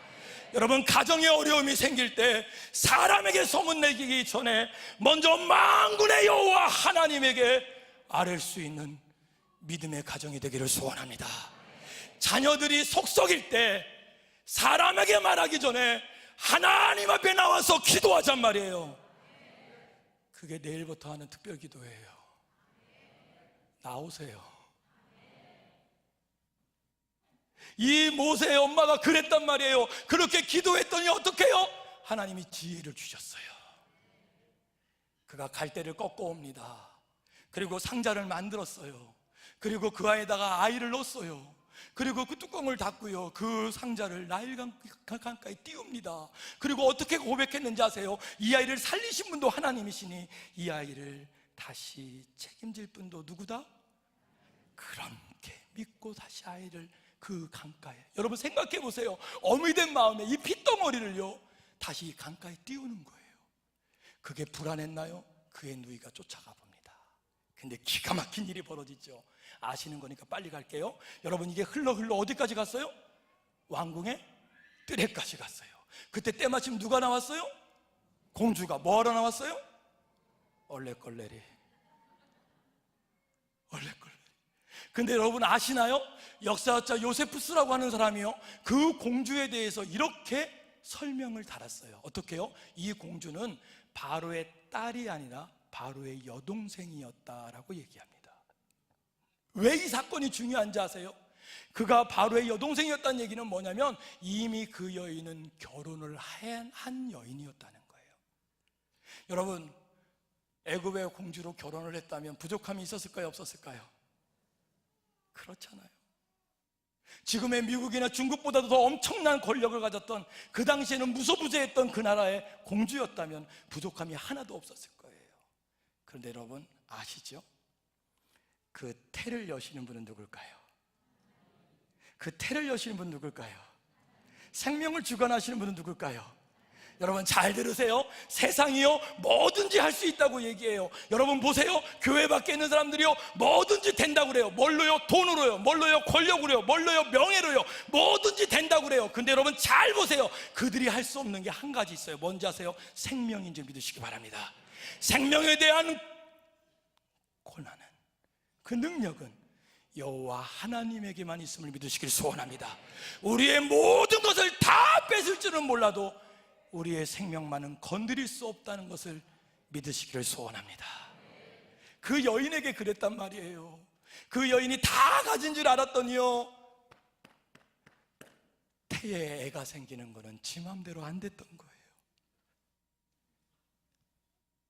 S1: 여러분, 가정에 어려움이 생길 때 사람에게 소문내기 전에 먼저 만군의 여호와 하나님에게 아뢰 수 있는 믿음의 가정이 되기를 소원합니다. 자녀들이 속썩일 때 사람에게 말하기 전에 하나님 앞에 나와서 기도하잔 말이에요. 그게 내일부터 하는 특별 기도예요. 나오세요. 이 모세의 엄마가 그랬단 말이에요. 그렇게 기도했더니 어떻게 해요? 하나님이 지혜를 주셨어요. 그가 갈대를 꺾어 옵니다. 그리고 상자를 만들었어요. 그리고 그 안에다가 아이를 넣었어요. 그리고 그 뚜껑을 닫고요, 그 상자를 나일강 강가에 띄웁니다. 그리고 어떻게 고백했는지 아세요? 이 아이를 살리신 분도 하나님이시니 이 아이를 다시 책임질 분도 누구다? 그렇게 믿고 다시 아이를 그 강가에, 여러분 생각해 보세요. 어미된 마음에 이 핏덩어리를요 다시 강가에 띄우는 거예요. 그게 불안했나요? 그의 누이가 쫓아가 봅니다. 근데 기가 막힌 일이 벌어지죠. 아시는 거니까 빨리 갈게요. 여러분, 이게 흘러 어디까지 갔어요? 왕궁의 뜰에까지 갔어요. 그때 때마침 누가 나왔어요? 공주가. 뭐하러 나왔어요? 얼레걸레리. 근데 여러분 아시나요? 역사학자 요세푸스라고 하는 사람이요, 그 공주에 대해서 이렇게 설명을 달았어요. 어떻게요? 이 공주는 바로의 딸이 아니라 바로의 여동생이었다라고 얘기합니다. 왜 이 사건이 중요한지 아세요? 그가 바로의 여동생이었다는 얘기는 뭐냐면 이미 그 여인은 결혼을 한 여인이었다는 거예요. 여러분, 애굽의 공주로 결혼을 했다면 부족함이 있었을까요? 없었을까요? 그렇잖아요. 지금의 미국이나 중국보다도 더 엄청난 권력을 가졌던, 그 당시에는 무소부재했던 그 나라의 공주였다면 부족함이 하나도 없었을 거예요. 그런데 여러분 아시죠? 그 태를 여시는 분은 누굴까요? 그 태를 여시는 분은 누굴까요? 생명을 주관하시는 분은 누굴까요? 여러분 잘 들으세요. 세상이요 뭐든지 할 수 있다고 얘기해요. 여러분 보세요. 교회 밖에 있는 사람들이요 뭐든지 된다고 그래요. 뭘로요? 돈으로요. 뭘로요? 권력으로요. 뭘로요? 명예로요. 뭐든지 된다고 그래요. 근데 여러분 잘 보세요. 그들이 할 수 없는 게 한 가지 있어요. 뭔지 아세요? 생명인 줄 믿으시기 바랍니다. 생명에 대한 고난은, 그 능력은 여호와 하나님에게만 있음을 믿으시길 소원합니다. 우리의 모든 것을 다 뺏을 줄은 몰라도 우리의 생명만은 건드릴 수 없다는 것을 믿으시기를 소원합니다. 그 여인에게 그랬단 말이에요. 그 여인이 다 가진 줄 알았더니요 태에 애가 생기는 거는 지 맘대로 안 됐던 거예요.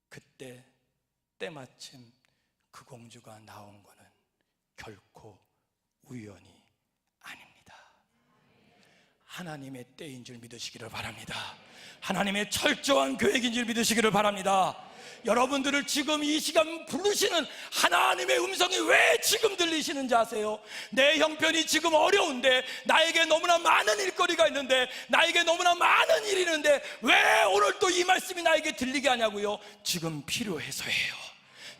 S1: 그때 때마침 그 공주가 나온 거는 결코 우연이 아닙니다. 하나님의 때인 줄 믿으시기를 바랍니다. 하나님의 철저한 계획인 줄 믿으시기를 바랍니다. 여러분들을 지금 이 시간 부르시는 하나님의 음성이 왜 지금 들리시는지 아세요? 내 형편이 지금 어려운데, 나에게 너무나 많은 일거리가 있는데, 나에게 너무나 많은 일이 있는데 왜 오늘 또 이 말씀이 나에게 들리게 하냐고요? 지금 필요해서예요.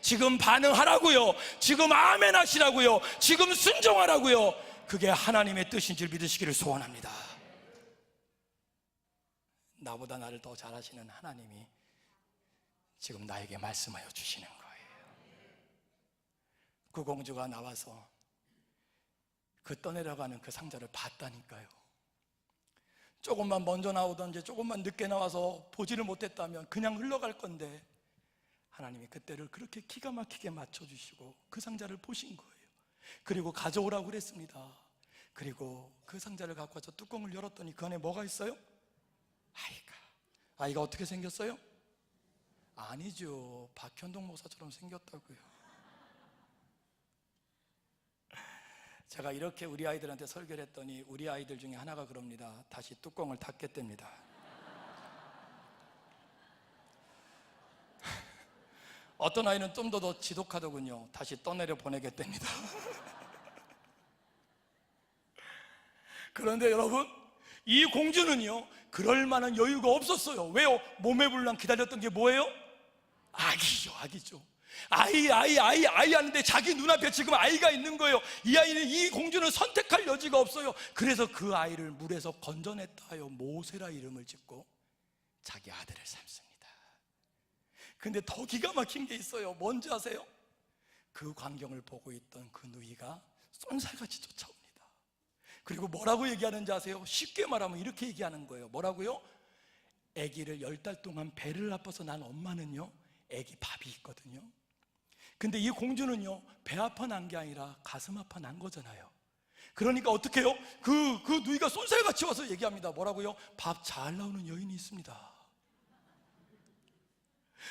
S1: 지금 반응하라고요. 지금 아멘 하시라고요. 지금 순종하라고요. 그게 하나님의 뜻인 줄 믿으시기를 소원합니다. 나보다 나를 더 잘하시는 하나님이 지금 나에게 말씀하여 주시는 거예요. 그 공주가 나와서 그 떠내려가는 그 상자를 봤다니까요. 조금만 먼저 나오던지 조금만 늦게 나와서 보지를 못했다면 그냥 흘러갈 건데, 하나님이 그때를 그렇게 기가 막히게 맞춰주시고 그 상자를 보신 거예요. 그리고 가져오라고 그랬습니다. 그리고 그 상자를 갖고 와서 뚜껑을 열었더니 그 안에 뭐가 있어요? 아이가 어떻게 생겼어요? 아니죠, 박현동 목사처럼 생겼다고요. 제가 이렇게 우리 아이들한테 설교를 했더니 우리 아이들 중에 하나가 그럽니다. 다시 뚜껑을 닫겠답니다. 어떤 아이는 좀 더 지독하더군요. 다시 떠내려 보내겠답니다. 그런데 여러분, 이 공주는요 그럴 만한 여유가 없었어요. 왜요? 몸에 불랑 기다렸던 게 뭐예요? 아기죠. 아이 하는데 자기 눈앞에 지금 아이가 있는 거예요. 이 공주는 선택할 여지가 없어요. 그래서 그 아이를 물에서 건져냈다 하여 모세라 이름을 짓고 자기 아들을 삼습니다. 근데 더 기가 막힌 게 있어요. 뭔지 아세요? 그 광경을 보고 있던 그 누이가 쏜살같이 쫓아옵니다. 그리고 뭐라고 얘기하는지 아세요? 쉽게 말하면 이렇게 얘기하는 거예요. 뭐라고요? 아기를 10달 동안 배를 아파서 난 엄마는요 아기 밥이 있거든요. 근데 이 공주는요 배 아파 난 게 아니라 가슴 아파 난 거잖아요. 그러니까 어떻게 해요? 그 누이가 쏜살같이 와서 얘기합니다. 뭐라고요? 밥 잘 나오는 여인이 있습니다.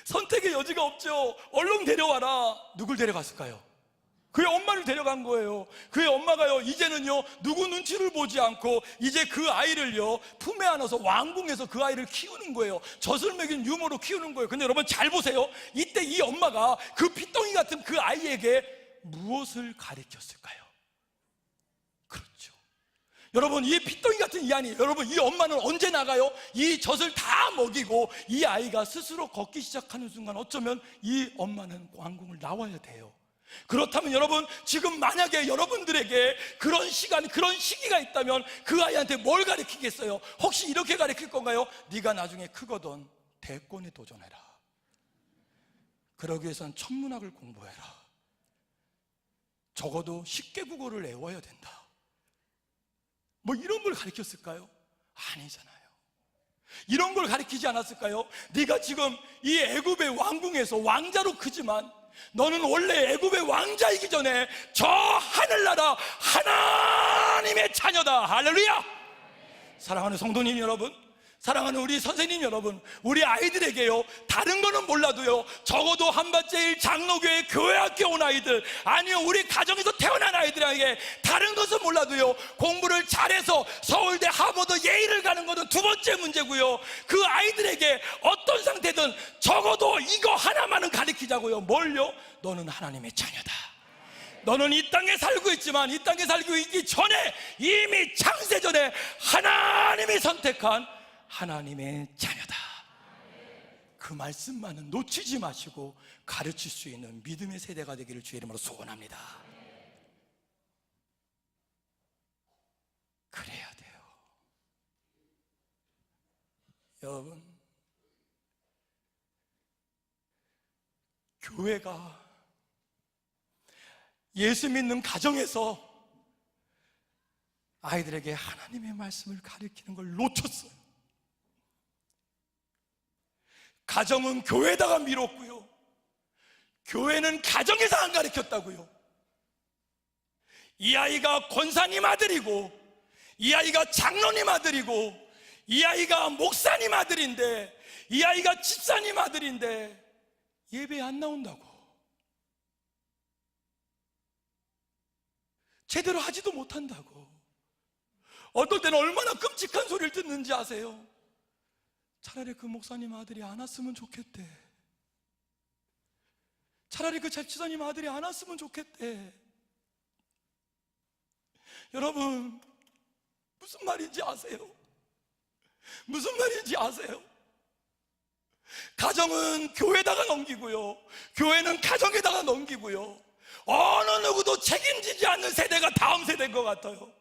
S1: 선택의 여지가 없죠. 얼른 데려와라. 누굴 데려갔을까요? 그의 엄마를 데려간 거예요. 그의 엄마가요 이제는요 누구 눈치를 보지 않고 이제 그 아이를요 품에 안아서 왕궁에서 그 아이를 키우는 거예요. 젖을 먹인 유모로 키우는 거예요. 근데 여러분 잘 보세요. 이때 이 엄마가 그 피덩이 같은 그 아이에게 무엇을 가르쳤을까요? 그렇죠, 여러분, 이 피덩이 같은 이 아이, 여러분 이 엄마는 언제 나가요? 이 젖을 다 먹이고 이 아이가 스스로 걷기 시작하는 순간 어쩌면 이 엄마는 왕궁을 나와야 돼요. 그렇다면 여러분, 지금 만약에 여러분들에게 그런 시간, 그런 시기가 있다면 그 아이한테 뭘 가르치겠어요? 혹시 이렇게 가르칠 건가요? 네가 나중에 크거든 대권에 도전해라. 그러기 위해서는 천문학을 공부해라. 적어도 10개 국어를 외워야 된다. 뭐 이런 걸 가르쳤을까요? 아니잖아요. 이런 걸 가르치지 않았을까요? 네가 지금 이 애굽의 왕궁에서 왕자로 크지만 너는 원래 애굽의 왕자이기 전에 저 하늘나라 하나님의 자녀다. 할렐루야. 사랑하는 성도님 여러분, 사랑하는 우리 선생님 여러분, 우리 아이들에게요 다른 거는 몰라도요 적어도 한밭제일 장로교회 교회학교 온 아이들, 아니요 우리 가정에서 태어난 아이들에게 다른 것은 몰라도요 공부를 잘해서 서울대 하버드 예일을 가는 것은 두 번째 문제고요, 그 아이들에게 어떤 상태든 적어도 이거 하나만은 가르치자고요. 뭘요? 너는 하나님의 자녀다. 너는 이 땅에 살고 있지만 이 땅에 살고 있기 전에 이미 창세전에 하나님이 선택한 하나님의 자녀다. 그 말씀만은 놓치지 마시고 가르칠 수 있는 믿음의 세대가 되기를 주의 이름으로 소원합니다. 그래야 돼요. 여러분, 교회가 예수 믿는 가정에서 아이들에게 하나님의 말씀을 가르치는 걸 놓쳤어요. 가정은 교회에다가 미뤘고요, 교회는 가정에서 안 가르쳤다고요. 이 아이가 권사님 아들이고 이 아이가 장로님 아들이고 이 아이가 목사님 아들인데 이 아이가 집사님 아들인데 예배에 안 나온다고, 제대로 하지도 못한다고. 어떨 때는 얼마나 끔찍한 소리를 듣는지 아세요? 차라리 그 목사님 아들이 안 왔으면 좋겠대. 차라리 그 집사님 아들이 안 왔으면 좋겠대. 여러분, 무슨 말인지 아세요? 무슨 말인지 아세요? 가정은 교회에다가 넘기고요, 교회는 가정에다가 넘기고요, 어느 누구도 책임지지 않는 세대가 다음 세대인 것 같아요.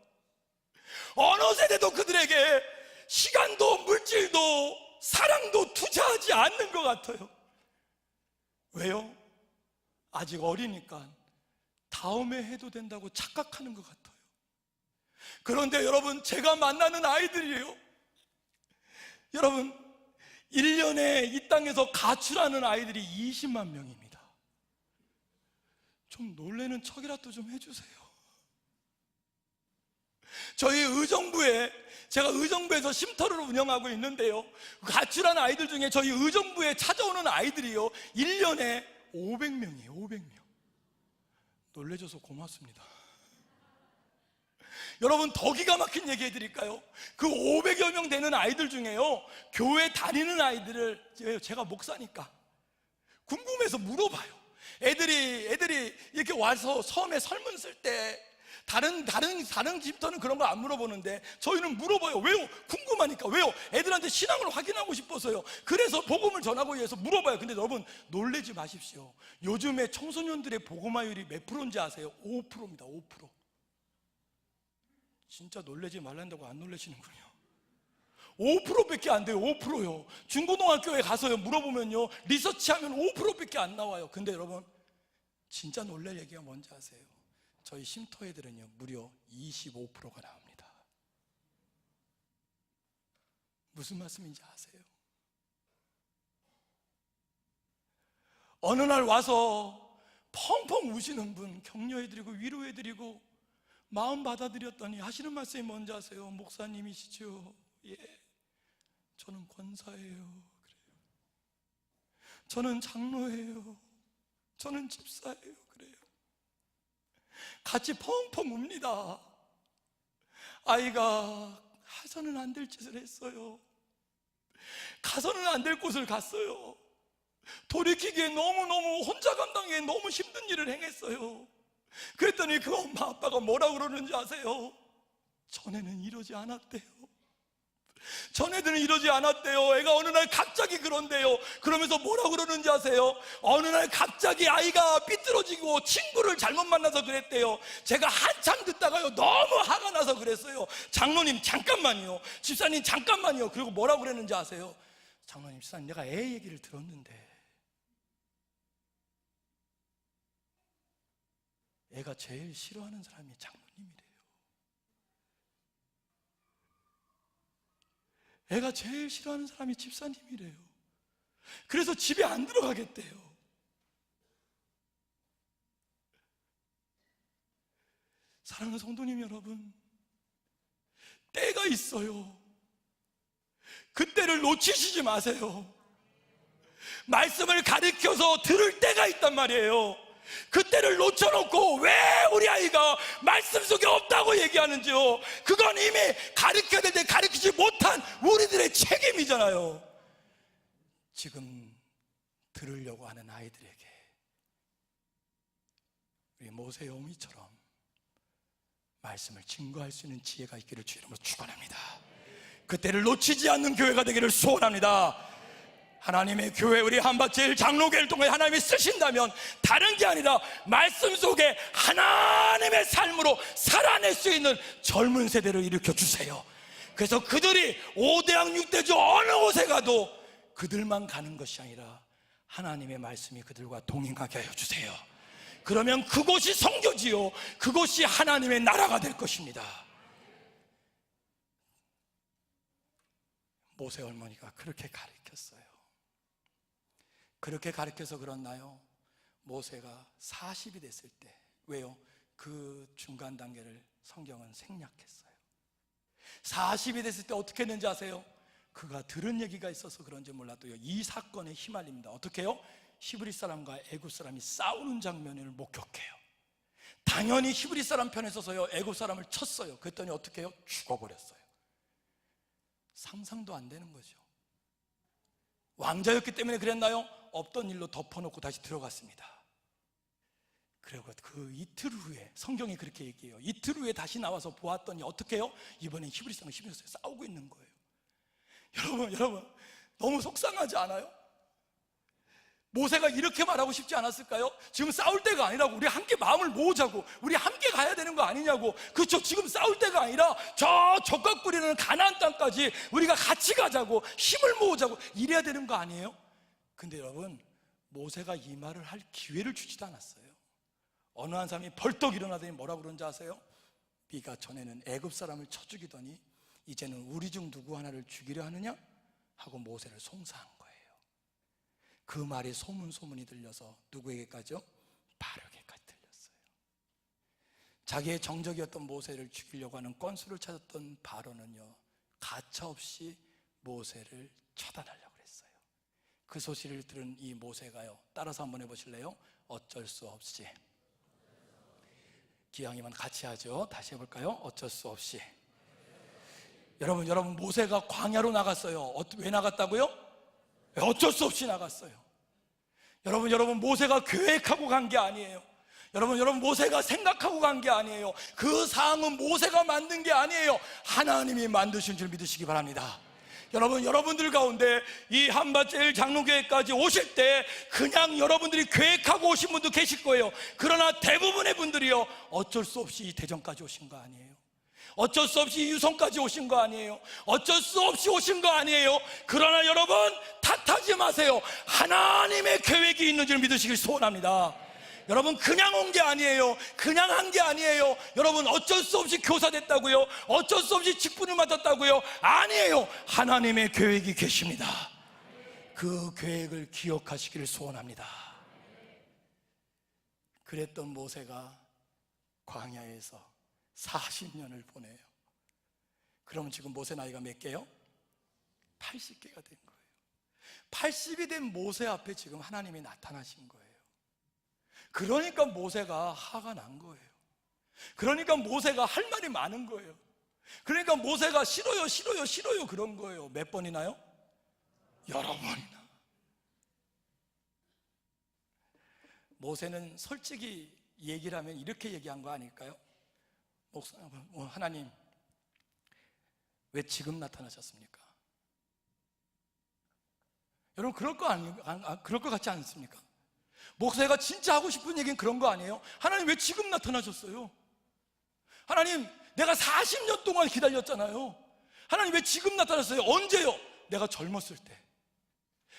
S1: 어느 세대도 그들에게 시간도 물질도 사랑도 투자하지 않는 것 같아요. 왜요? 아직 어리니까 다음에 해도 된다고 착각하는 것 같아요. 그런데 여러분, 제가 만나는 아이들이에요. 여러분, 1년에 이 땅에서 가출하는 아이들이 20만 명입니다. 좀 놀래는 척이라도 좀 해주세요. 저희 의정부에, 제가 의정부에서 쉼터를 운영하고 있는데요, 가출한 아이들 중에 저희 의정부에 찾아오는 아이들이요 1년에 500명이에요 500명 놀래줘서 고맙습니다. 여러분, 더 기가 막힌 얘기 해드릴까요? 그 500여 명 되는 아이들 중에요, 교회 다니는 아이들을 제가 목사니까 궁금해서 물어봐요. 애들이 이렇게 와서 처음에 설문 쓸 때 다른 집터는 그런 거 안 물어보는데 저희는 물어봐요. 왜요? 궁금하니까. 왜요? 애들한테 신앙을 확인하고 싶어서요. 그래서 복음을 전하고 위해서 물어봐요. 근데 여러분, 놀라지 마십시오. 요즘에 청소년들의 복음화율이 몇 프로인지 아세요? 5%입니다 5%. 진짜 놀라지 말란다고 안 놀라시는군요. 5%밖에 안 돼요. 5%요. 중고등학교에 가서요 물어보면요, 리서치하면 5%밖에 안 나와요. 근데 여러분, 진짜 놀랄 얘기가 뭔지 아세요? 저희 쉼터 애들은요 무려 25%가 나옵니다. 무슨 말씀인지 아세요? 어느 날 와서 펑펑 우시는 분 격려해드리고 위로해드리고 마음 받아들였더니 하시는 말씀이 뭔지 아세요? 목사님이시죠? 예, 저는 권사예요. 그래요. 저는 장로예요. 저는 집사예요. 그래요. 같이 펑펑 웁니다. 아이가 가서는 안 될 짓을 했어요. 가서는 안 될 곳을 갔어요. 돌이키기에 너무너무 혼자 감당하기에 너무 힘든 일을 행했어요. 그랬더니 그 엄마 아빠가 뭐라고 그러는지 아세요? 전에는 이러지 않았대요. 전에는 이러지 않았대요. 애가 어느 날 갑자기 그런대요. 그러면서 뭐라고 그러는지 아세요? 어느 날 갑자기 아이가 삐뚤어지고 친구를 잘못 만나서 그랬대요. 제가 한참 듣다가요 너무 화가 나서 그랬어요. 장로님 잠깐만요, 집사님 잠깐만요. 그리고 뭐라고 그랬는지 아세요? 장로님, 집사님, 내가 애 얘기를 들었는데 애가 제일 싫어하는 사람이 장로님이래요. 애가 제일 싫어하는 사람이 집사님이래요. 그래서 집에 안 들어가겠대요. 사랑하는 성도님 여러분, 때가 있어요. 그때를 놓치시지 마세요. 말씀을 가르쳐서 들을 때가 있단 말이에요. 그때를 놓쳐놓고 왜 우리 아이가 말씀 속에 없다고 얘기하는지요? 그건 이미 가르쳐야 되는데 가르치지 못한 우리들의 책임이잖아요. 지금 들으려고 하는 아이들에게 우리 모세의 어미처럼 말씀을 증거할 수 있는 지혜가 있기를 주 이름으로 축원합니다. 그때를 놓치지 않는 교회가 되기를 소원합니다. 하나님의 교회, 우리 한밭제일 장로교회를 통해 하나님이 쓰신다면 다른 게 아니라 말씀 속에 하나님의 삶으로 살아낼 수 있는 젊은 세대를 일으켜 주세요. 그래서 그들이 5대양 6대주 어느 곳에 가도 그들만 가는 것이 아니라 하나님의 말씀이 그들과 동행하게 하여 주세요. 그러면 그곳이 성교지요, 그곳이 하나님의 나라가 될 것입니다. 모세 어머니가 그렇게 가르쳤어요. 그렇게 가르쳐서 그렇나요? 모세가 40이 됐을 때, 왜요? 그 중간 단계를 성경은 생략했어요. 40이 됐을 때 어떻게 했는지 아세요? 그가 들은 얘기가 있어서 그런지 몰라도요, 이 사건에 휘말립니다. 어떻게 해요? 히브리 사람과 애굽 사람이 싸우는 장면을 목격해요. 당연히 히브리 사람 편에 서서요, 애굽 사람을 쳤어요. 그랬더니 어떻게 해요? 죽어버렸어요. 상상도 안 되는 거죠. 왕자였기 때문에 그랬나요? 없던 일로 덮어놓고 다시 들어갔습니다. 그리고 그 이틀 후에, 성경이 그렇게 얘기해요. 이틀 후에 다시 나와서 보았더니 어떻게 해요? 이번엔 히브리 사람과 히브리 사람이 싸우고 있는 거예요. 여러분 너무 속상하지 않아요? 모세가 이렇게 말하고 싶지 않았을까요? 지금 싸울 때가 아니라고, 우리 함께 마음을 모으자고, 우리 함께 가야 되는 거 아니냐고. 그렇죠, 지금 싸울 때가 아니라 저 젖과 꿀이는 가나안 땅까지 우리가 같이 가자고, 힘을 모으자고, 이래야 되는 거 아니에요? 근데 여러분, 모세가 이 말을 할 기회를 주지도 않았어요. 어느 한 사람이 벌떡 일어나더니 뭐라고 그런지 아세요? 네가 전에는 애굽 사람을 쳐 죽이더니 이제는 우리 중 누구 하나를 죽이려 하느냐? 하고 모세를 송사한 거예요. 그 말이 소문이 들려서 누구에게까지요? 바로에게까지 들렸어요. 자기의 정적이었던 모세를 죽이려고 하는 건수를 찾았던 바로는요, 가차없이 모세를 처단하려고 했어요. 그 소식을 들은 이 모세가요, 따라서 한번 해보실래요? 어쩔 수 없이, 기왕이면 같이 하죠. 다시 해볼까요? 어쩔 수 없이. 여러분 모세가 광야로 나갔어요. 왜 나갔다고요? 어쩔 수 없이 나갔어요. 여러분 모세가 계획하고 간 게 아니에요. 여러분 모세가 생각하고 간 게 아니에요. 그 상황은 모세가 만든 게 아니에요. 하나님이 만드신 줄 믿으시기 바랍니다. 여러분들 가운데 이 한밭제일 장로교회까지 오실 때 그냥 여러분들이 계획하고 오신 분도 계실 거예요. 그러나 대부분의 분들이요, 어쩔 수 없이 이 대전까지 오신 거 아니에요. 어쩔 수 없이 유성까지 오신 거 아니에요. 어쩔 수 없이 오신 거 아니에요. 그러나 여러분, 탓하지 마세요. 하나님의 계획이 있는 줄 믿으시길 소원합니다. 여러분, 그냥 온 게 아니에요. 그냥 한 게 아니에요. 여러분, 어쩔 수 없이 교사 됐다고요? 어쩔 수 없이 직분을 맡았다고요? 아니에요. 하나님의 계획이 계십니다. 그 계획을 기억하시기를 소원합니다. 그랬던 모세가 광야에서 40년을 보내요. 그러면 지금 모세 나이가 몇 개요? 80개가 된 거예요. 80이 된 모세 앞에 지금 하나님이 나타나신 거예요. 그러니까 모세가 화가 난 거예요. 그러니까 모세가 할 말이 많은 거예요. 그러니까 모세가 싫어요 그런 거예요. 몇 번이나요? 여러 번이나. 모세는 솔직히 얘기를 하면 이렇게 얘기한 거 아닐까요? 하나님, 왜 지금 나타나셨습니까? 여러분, 그럴 것 같지 않습니까? 모세가 진짜 하고 싶은 얘기는 그런 거 아니에요? 하나님, 왜 지금 나타나셨어요? 하나님, 내가 40년 동안 기다렸잖아요. 하나님, 왜 지금 나타났어요? 언제요? 내가 젊었을 때.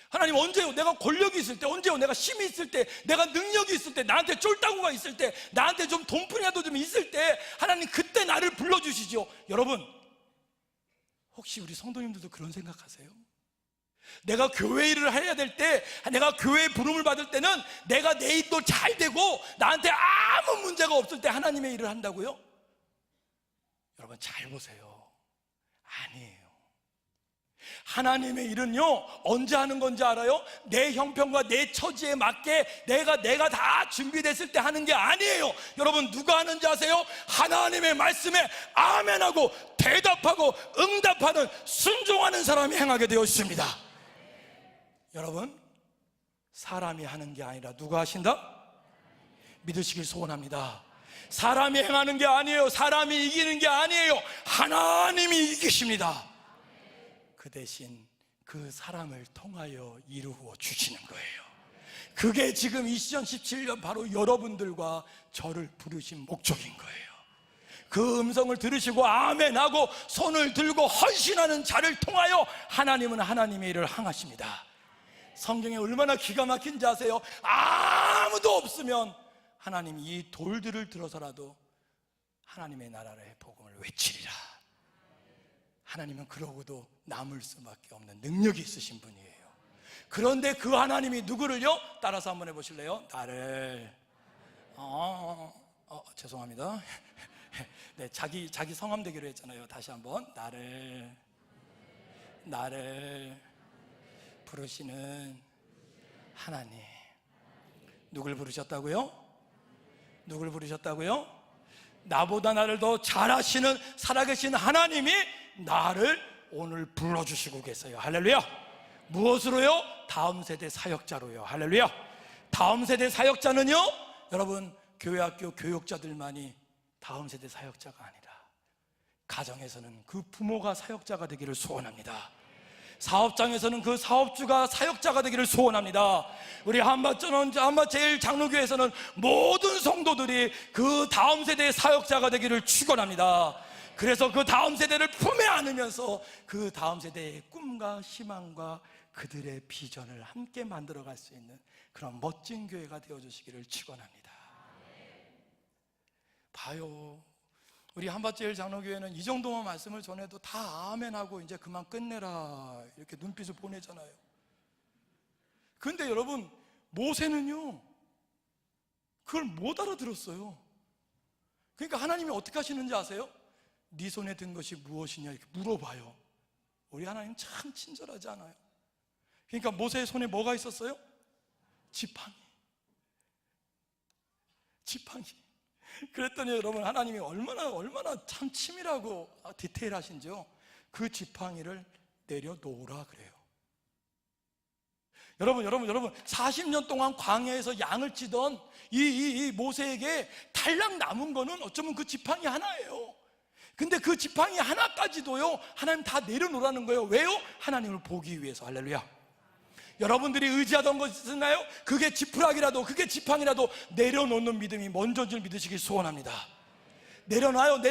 S1: 하나님, 언제요? 내가 권력이 있을 때. 언제요? 내가 힘이 있을 때, 내가 능력이 있을 때, 나한테 쫄따구가 있을 때, 나한테 좀 돈푼이라도 좀 있을 때, 하나님 그때 나를 불러주시죠. 여러분, 혹시 우리 성도님들도 그런 생각하세요? 내가 교회 일을 해야 될 때, 내가 교회에 부름을 받을 때는 내가 내 일도 잘 되고 나한테 아무 문제가 없을 때 하나님의 일을 한다고요? 여러분, 잘 보세요. 아니에요. 하나님의 일은요, 언제 하는 건지 알아요? 내 형편과 내 처지에 맞게 내가 다 준비됐을 때 하는 게 아니에요. 여러분, 누가 하는지 아세요? 하나님의 말씀에 아멘하고 대답하고 응답하는, 순종하는 사람이 행하게 되어 있습니다. 여러분, 사람이 하는 게 아니라 누가 하신다? 믿으시길 소원합니다. 사람이 행하는 게 아니에요. 사람이 이기는 게 아니에요. 하나님이 이기십니다. 그 대신 그 사람을 통하여 이루어 주시는 거예요. 그게 지금 2017년 바로 여러분들과 저를 부르신 목적인 거예요. 그 음성을 들으시고 아멘하고 손을 들고 헌신하는 자를 통하여 하나님은 하나님의 일을 행하십니다. 성경에 얼마나 기가 막힌지 아세요? 아무도 없으면 하나님이 이 돌들을 들어서라도 하나님의 나라의 복음을 외치리라. 하나님은 그러고도 남을 수밖에 없는 능력이 있으신 분이에요. 그런데 그 하나님이 누구를요? 따라서 한번 해보실래요? 나를 죄송합니다. 네, 자기 성함 되기로 했잖아요. 다시 한번. 나를 부르시는 하나님. 누굴 부르셨다고요? 누굴 부르셨다고요? 나보다 나를 더 잘 아시는 살아계신 하나님이 나를 오늘 불러주시고 계세요. 할렐루야. 무엇으로요? 다음 세대 사역자로요. 할렐루야. 다음 세대 사역자는요, 여러분, 교회학교 교육자들만이 다음 세대 사역자가 아니라 가정에서는 그 부모가 사역자가 되기를 소원합니다. 사업장에서는 그 사업주가 사역자가 되기를 소원합니다. 우리 한밭제일 장로교회에서는 모든 성도들이 그 다음 세대의 사역자가 되기를 축원합니다. 그래서 그 다음 세대를 품에 안으면서 그 다음 세대의 꿈과 희망과 그들의 비전을 함께 만들어갈 수 있는 그런 멋진 교회가 되어주시기를 축원합니다. 봐요, 우리 한밭제일 장로교회는 이 정도만 말씀을 전해도 다 아멘하고 이제 그만 끝내라 이렇게 눈빛을 보내잖아요. 그런데 여러분, 모세는요 그걸 못 알아들었어요. 그러니까 하나님이 어떻게 하시는지 아세요? 네 손에 든 것이 무엇이냐 이렇게 물어봐요. 우리 하나님 참 친절하지 않아요? 그러니까 모세의 손에 뭐가 있었어요? 지팡이. 그랬더니 여러분, 하나님이 얼마나 참 치밀하고 디테일하신지요. 그 지팡이를 내려놓으라 그래요. 여러분 40년 동안 광야에서 양을 치던 이 모세에게 달랑 남은 거는 어쩌면 그 지팡이 하나예요. 근데 그 지팡이 하나까지도요 하나님 다 내려놓으라는 거예요. 왜요? 하나님을 보기 위해서. 할렐루야. 여러분들이 의지하던 것이 있나요? 그게 지푸라기라도, 그게 지팡이라도 내려놓는 믿음이 먼저인 줄 믿으시길 소원합니다. 내려놔요.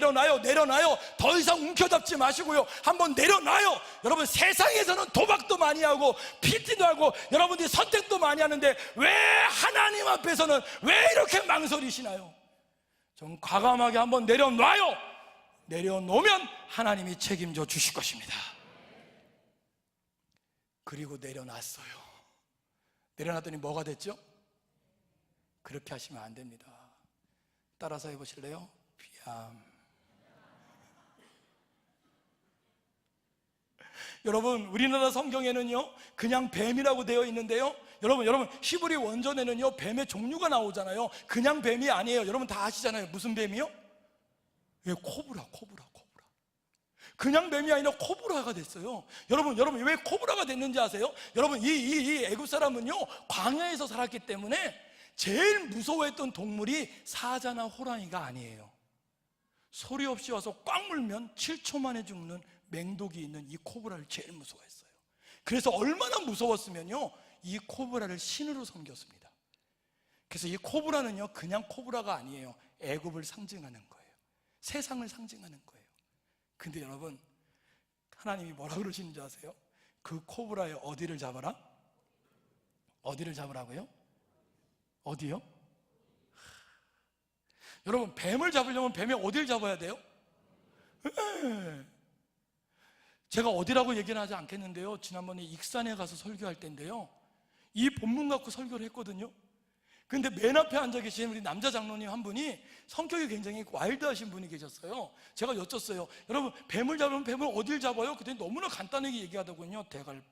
S1: 더 이상 움켜잡지 마시고요, 한번 내려놔요. 여러분, 세상에서는 도박도 많이 하고 PT도 하고 여러분들이 선택도 많이 하는데 왜 하나님 앞에서는 왜 이렇게 망설이시나요? 좀 과감하게 한번 내려놔요. 내려놓으면 하나님이 책임져 주실 것입니다. 그리고 내려놨어요. 내려놨더니 뭐가 됐죠? 그렇게 하시면 안 됩니다. 따라서 해보실래요? 비암. 여러분, 우리나라 성경에는요 그냥 뱀이라고 되어 있는데요, 여러분 히브리 원전에는요 뱀의 종류가 나오잖아요. 그냥 뱀이 아니에요. 여러분 다 아시잖아요. 무슨 뱀이요? 왜? 코브라. 그냥 뱀이 아니라 코브라가 됐어요. 여러분 왜 코브라가 됐는지 아세요? 여러분, 이 애굽 사람은요 광야에서 살았기 때문에 제일 무서워했던 동물이 사자나 호랑이가 아니에요. 소리 없이 와서 꽉 물면 7초 만에 죽는 맹독이 있는 이 코브라를 제일 무서워했어요. 그래서 얼마나 무서웠으면요, 이 코브라를 신으로 섬겼습니다. 그래서 이 코브라는요 그냥 코브라가 아니에요. 애굽을 상징하는 거예요. 세상을 상징하는 거예요. 근데 여러분, 하나님이 뭐라 그러시는지 아세요? 그 코브라의 어디를 잡아라? 어디를 잡으라고요? 어디요? 여러분, 뱀을 잡으려면 뱀의 어디를 잡아야 돼요? 제가 어디라고 얘기는 하지 않겠는데요, 지난번에 익산에 가서 설교할 때인데요, 이 본문 갖고 설교를 했거든요. 근데 맨 앞에 앉아 계신 우리 남자 장로님 한 분이 성격이 굉장히 와일드하신 분이 계셨어요. 제가 여쭸어요. 여러분, 뱀을 잡으면 뱀을 어딜 잡아요? 그랬더니 너무나 간단하게 얘기하더군요. 대갈박.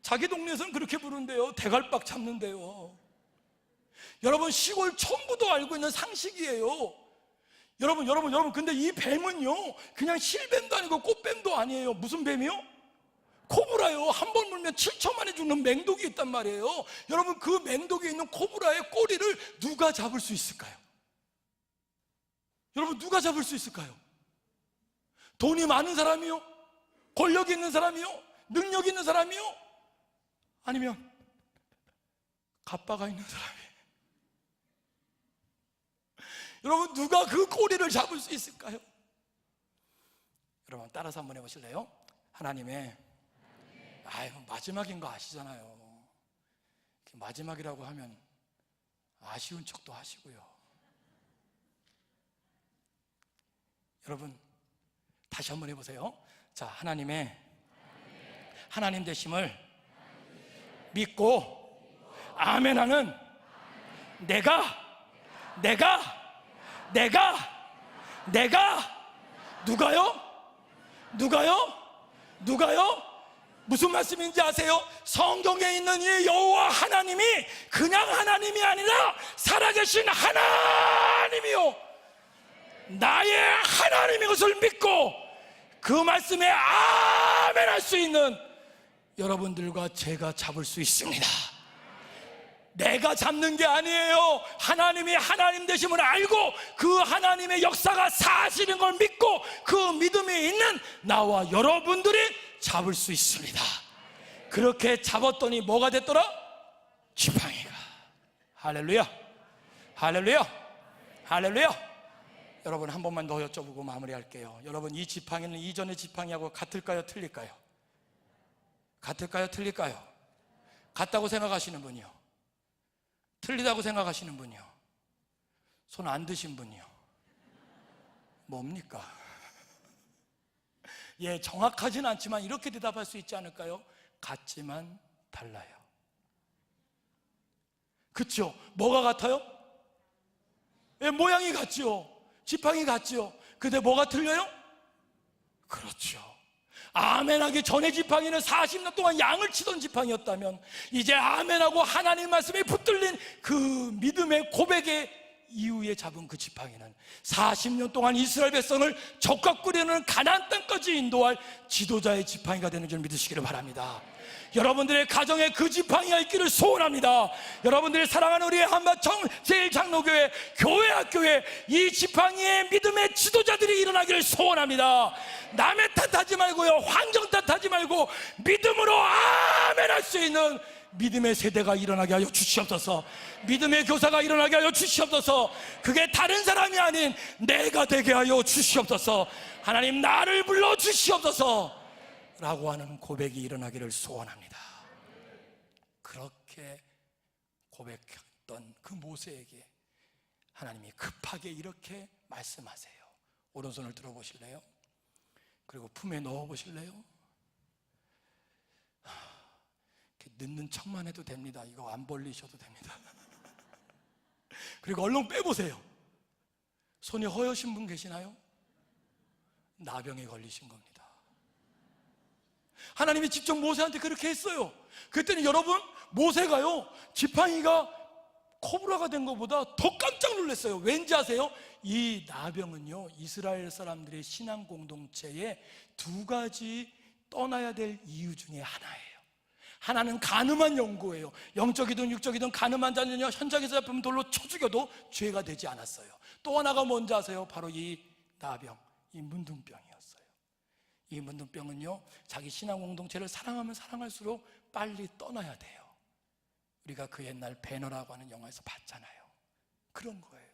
S1: 자기 동네에서는 그렇게 부른대요. 대갈박 잡는데요. 여러분, 시골 촌부도 알고 있는 상식이에요. 여러분, 근데 이 뱀은요 그냥 실뱀도 아니고 꽃뱀도 아니에요. 무슨 뱀이요? 코브라요. 한 번 물면 7초 만에 죽는 맹독이 있단 말이에요. 여러분, 그 맹독이 있는 코브라의 꼬리를 누가 잡을 수 있을까요? 여러분, 누가 잡을 수 있을까요? 돈이 많은 사람이요? 권력이 있는 사람이요? 능력이 있는 사람이요? 아니면 갑바가 있는 사람이에요? 여러분, 누가 그 꼬리를 잡을 수 있을까요? 여러분, 따라서 한번 해보실래요? 하나님의 마지막인 거 아시잖아요. 마지막이라고 하면 아쉬운 척도 하시고요. 여러분, 다시 한번 해보세요. 자, 하나님 되심을 믿고 아멘하는 누가요? 무슨 말씀인지 아세요? 성경에 있는 이 여호와 하나님이 그냥 하나님이 아니라 살아계신 하나님이요, 나의 하나님인 것을 믿고 그 말씀에 아멘 할 수 있는 여러분들과 제가 잡을 수 있습니다. 내가 잡는 게 아니에요. 하나님이 하나님 되심을 알고 그 하나님의 역사가 사실인 걸 믿고 그 믿음이 있는 나와 여러분들이 잡을 수 있습니다. 그렇게 잡았더니 뭐가 됐더라? 지팡이가. 할렐루야, 할렐루야, 할렐루야. 여러분 한 번만 더 여쭤보고 마무리할게요. 여러분, 이 지팡이는 이전의 지팡이하고 같을까요, 틀릴까요? 같을까요, 틀릴까요? 같다고 생각하시는 분이요? 틀리다고 생각하시는 분이요? 손 안 드신 분이요? 뭡니까? 예, 정확하진 않지만 이렇게 대답할 수 있지 않을까요? 같지만 달라요. 그렇죠? 뭐가 같아요? 예, 모양이 같죠. 지팡이 같죠. 근데 뭐가 틀려요? 그렇죠. 아멘하기 전에 지팡이는 40년 동안 양을 치던 지팡이였다면 이제 아멘하고 하나님 말씀에 붙들린 그 믿음의 고백의 이후에 잡은 그 지팡이는 40년 동안 이스라엘 백성을 적과 꿀이는 가나안 땅까지 인도할 지도자의 지팡이가 되는 줄 믿으시기를 바랍니다. 여러분들의 가정에 그 지팡이가 있기를 소원합니다. 여러분들이 사랑하는 우리 한마청 제일장로교회 교회 학교에 이 지팡이의 믿음의 지도자들이 일어나기를 소원합니다. 남의 탓하지 말고요, 환경 탓하지 말고 믿음으로 아멘 할 수 있는 믿음의 세대가 일어나게 하여 주시옵소서. 믿음의 교사가 일어나게 하여 주시옵소서. 그게 다른 사람이 아닌 내가 되게 하여 주시옵소서. 하나님, 나를 불러 주시옵소서 라고 하는 고백이 일어나기를 소원합니다. 그렇게 고백했던 그 모세에게 하나님이 급하게 이렇게 말씀하세요. 오른손을 들어보실래요? 그리고 품에 넣어보실래요? 넣는 척만 해도 됩니다. 이거 안 벌리셔도 됩니다. 그리고 얼른 빼보세요. 손이 허여신 분 계시나요? 나병에 걸리신 겁니다. 하나님이 직접 모세한테 그렇게 했어요. 그랬더니 여러분, 모세가요, 지팡이가 코브라가 된 것보다 더 깜짝 놀랐어요. 왠지 아세요? 이 나병은요, 이스라엘 사람들의 신앙 공동체에 두 가지 떠나야 될 이유 중에 하나예요. 하나는 가늠한 영구예요. 영적이든 육적이든 가늠한 자는요, 현장에서 잡히면 돌로 쳐 죽여도 죄가 되지 않았어요. 또 하나가 뭔지 아세요? 바로 이 나병, 이 문둥병이었어요. 이 문둥병은요, 자기 신앙 공동체를 사랑하면 사랑할수록 빨리 떠나야 돼요. 우리가 그 옛날 배너라고 하는 영화에서 봤잖아요. 그런 거예요.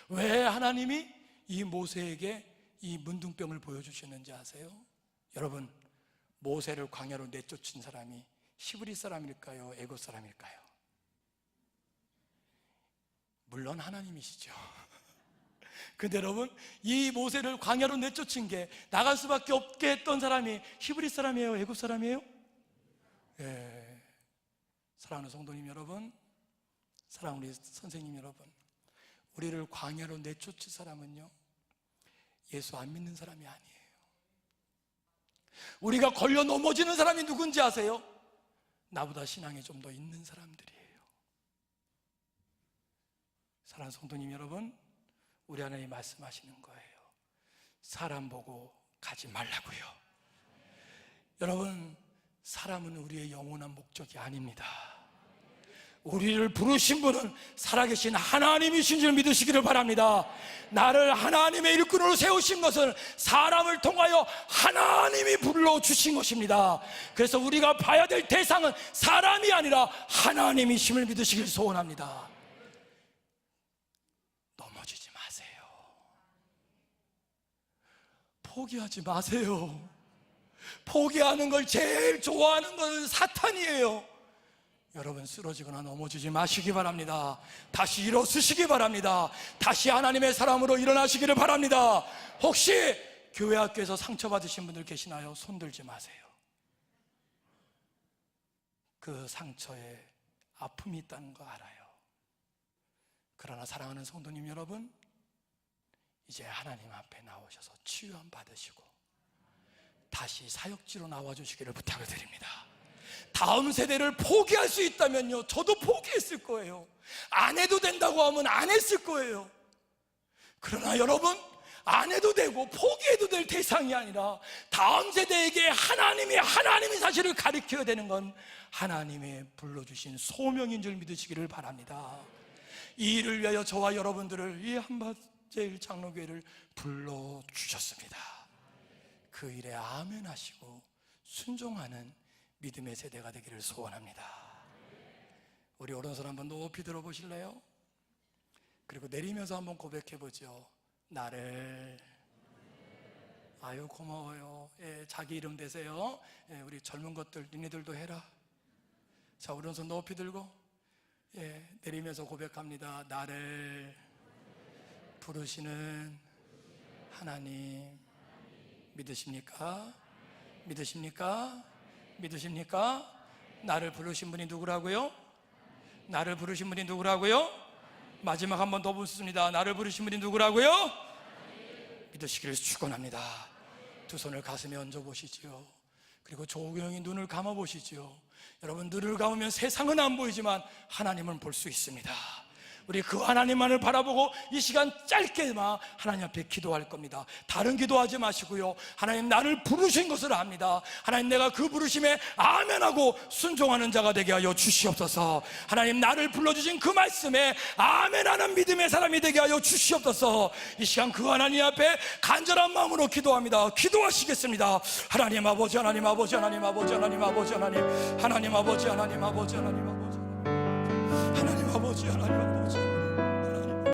S1: 왜 하나님이 이 모세에게 이 문둥병을 보여주셨는지 아세요? 여러분, 모세를 광야로 내쫓은 사람이 히브리 사람일까요? 애굽 사람일까요? 물론 하나님이시죠. 근데 여러분, 이 모세를 광야로 내쫓은 게, 나갈 수밖에 없게 했던 사람이 히브리 사람이에요? 애굽 사람이에요? 예. 사랑하는 성도님 여러분, 사랑하는 우리 선생님 여러분, 우리를 광야로 내쫓은 사람은요, 예수 안 믿는 사람이 아니에요. 우리가 걸려 넘어지는 사람이 누군지 아세요? 나보다 신앙이 좀 더 있는 사람들이에요. 사랑하는 성도님 여러분, 우리 하나님 말씀하시는 거예요. 사람 보고 가지 말라고요. 여러분, 사람은 우리의 영원한 목적이 아닙니다. 우리를 부르신 분은 살아계신 하나님이신 줄 믿으시기를 바랍니다. 나를 하나님의 일꾼으로 세우신 것은 사람을 통하여 하나님이 불러주신 것입니다. 그래서 우리가 봐야 될 대상은 사람이 아니라 하나님이심을 믿으시길 소원합니다. 넘어지지 마세요. 포기하지 마세요. 포기하는 걸 제일 좋아하는 건 사탄이에요. 여러분, 쓰러지거나 넘어지지 마시기 바랍니다. 다시 일어서시기 바랍니다. 다시 하나님의 사람으로 일어나시기를 바랍니다. 혹시 교회 학교에서 상처받으신 분들 계시나요? 손 들지 마세요. 그 상처에 아픔이 있다는 거 알아요. 그러나 사랑하는 성도님 여러분, 이제 하나님 앞에 나오셔서 치유함 받으시고 다시 사역지로 나와주시기를 부탁을 드립니다. 다음 세대를 포기할 수 있다면요, 저도 포기했을 거예요. 안 해도 된다고 하면 안 했을 거예요. 그러나 여러분, 안 해도 되고 포기해도 될 대상이 아니라 다음 세대에게 하나님이 사실을 가르쳐야 되는 건 하나님의 불러주신 소명인 줄 믿으시기를 바랍니다. 이 일을 위하여 저와 여러분들을 이 한밭제일 장로교회를 불러주셨습니다. 그 일에 아멘 하시고 순종하는 믿음의 세대가 되기를 소원합니다. 우리 오른손 한번 높이 들어보실래요? 그리고 내리면서 한번 고백해보죠. 나를, 아유 고마워요. 예, 자기 이름 대세요. 예, 우리 젊은 것들 니네들도 해라. 자, 오른손 높이 들고, 예, 내리면서 고백합니다. 나를 부르시는 하나님 믿으십니까? 믿으십니까? 믿으십니까? 나를 부르신 분이 누구라고요? 나를 부르신 분이 누구라고요? 마지막 한 번 더 묻습니다. 나를 부르신 분이 누구라고요? 믿으시기를 축원합니다. 두 손을 가슴에 얹어 보시지요. 그리고 조용히 눈을 감아 보시지요. 여러분, 눈을 감으면 세상은 안 보이지만 하나님은 볼 수 있습니다. 우리 그 하나님만을 바라보고 이 시간 짧게만 하나님 앞에 기도할 겁니다. 다른 기도하지 마시고요, 하나님 나를 부르신 것을 압니다. 하나님, 내가 그 부르심에 아멘하고 순종하는 자가 되게 하여 주시옵소서. 하나님, 나를 불러주신 그 말씀에 아멘하는 믿음의 사람이 되게 하여 주시옵소서. 이 시간 그 하나님 앞에 간절한 마음으로 기도합니다. 기도하시겠습니다. 하나님 아버지, 하나님 아버지, 하나님 아버지, 하나님 아버지, 하나님 아버지, 하나님 아버지, 하나님 아버지, 하나님 아버지.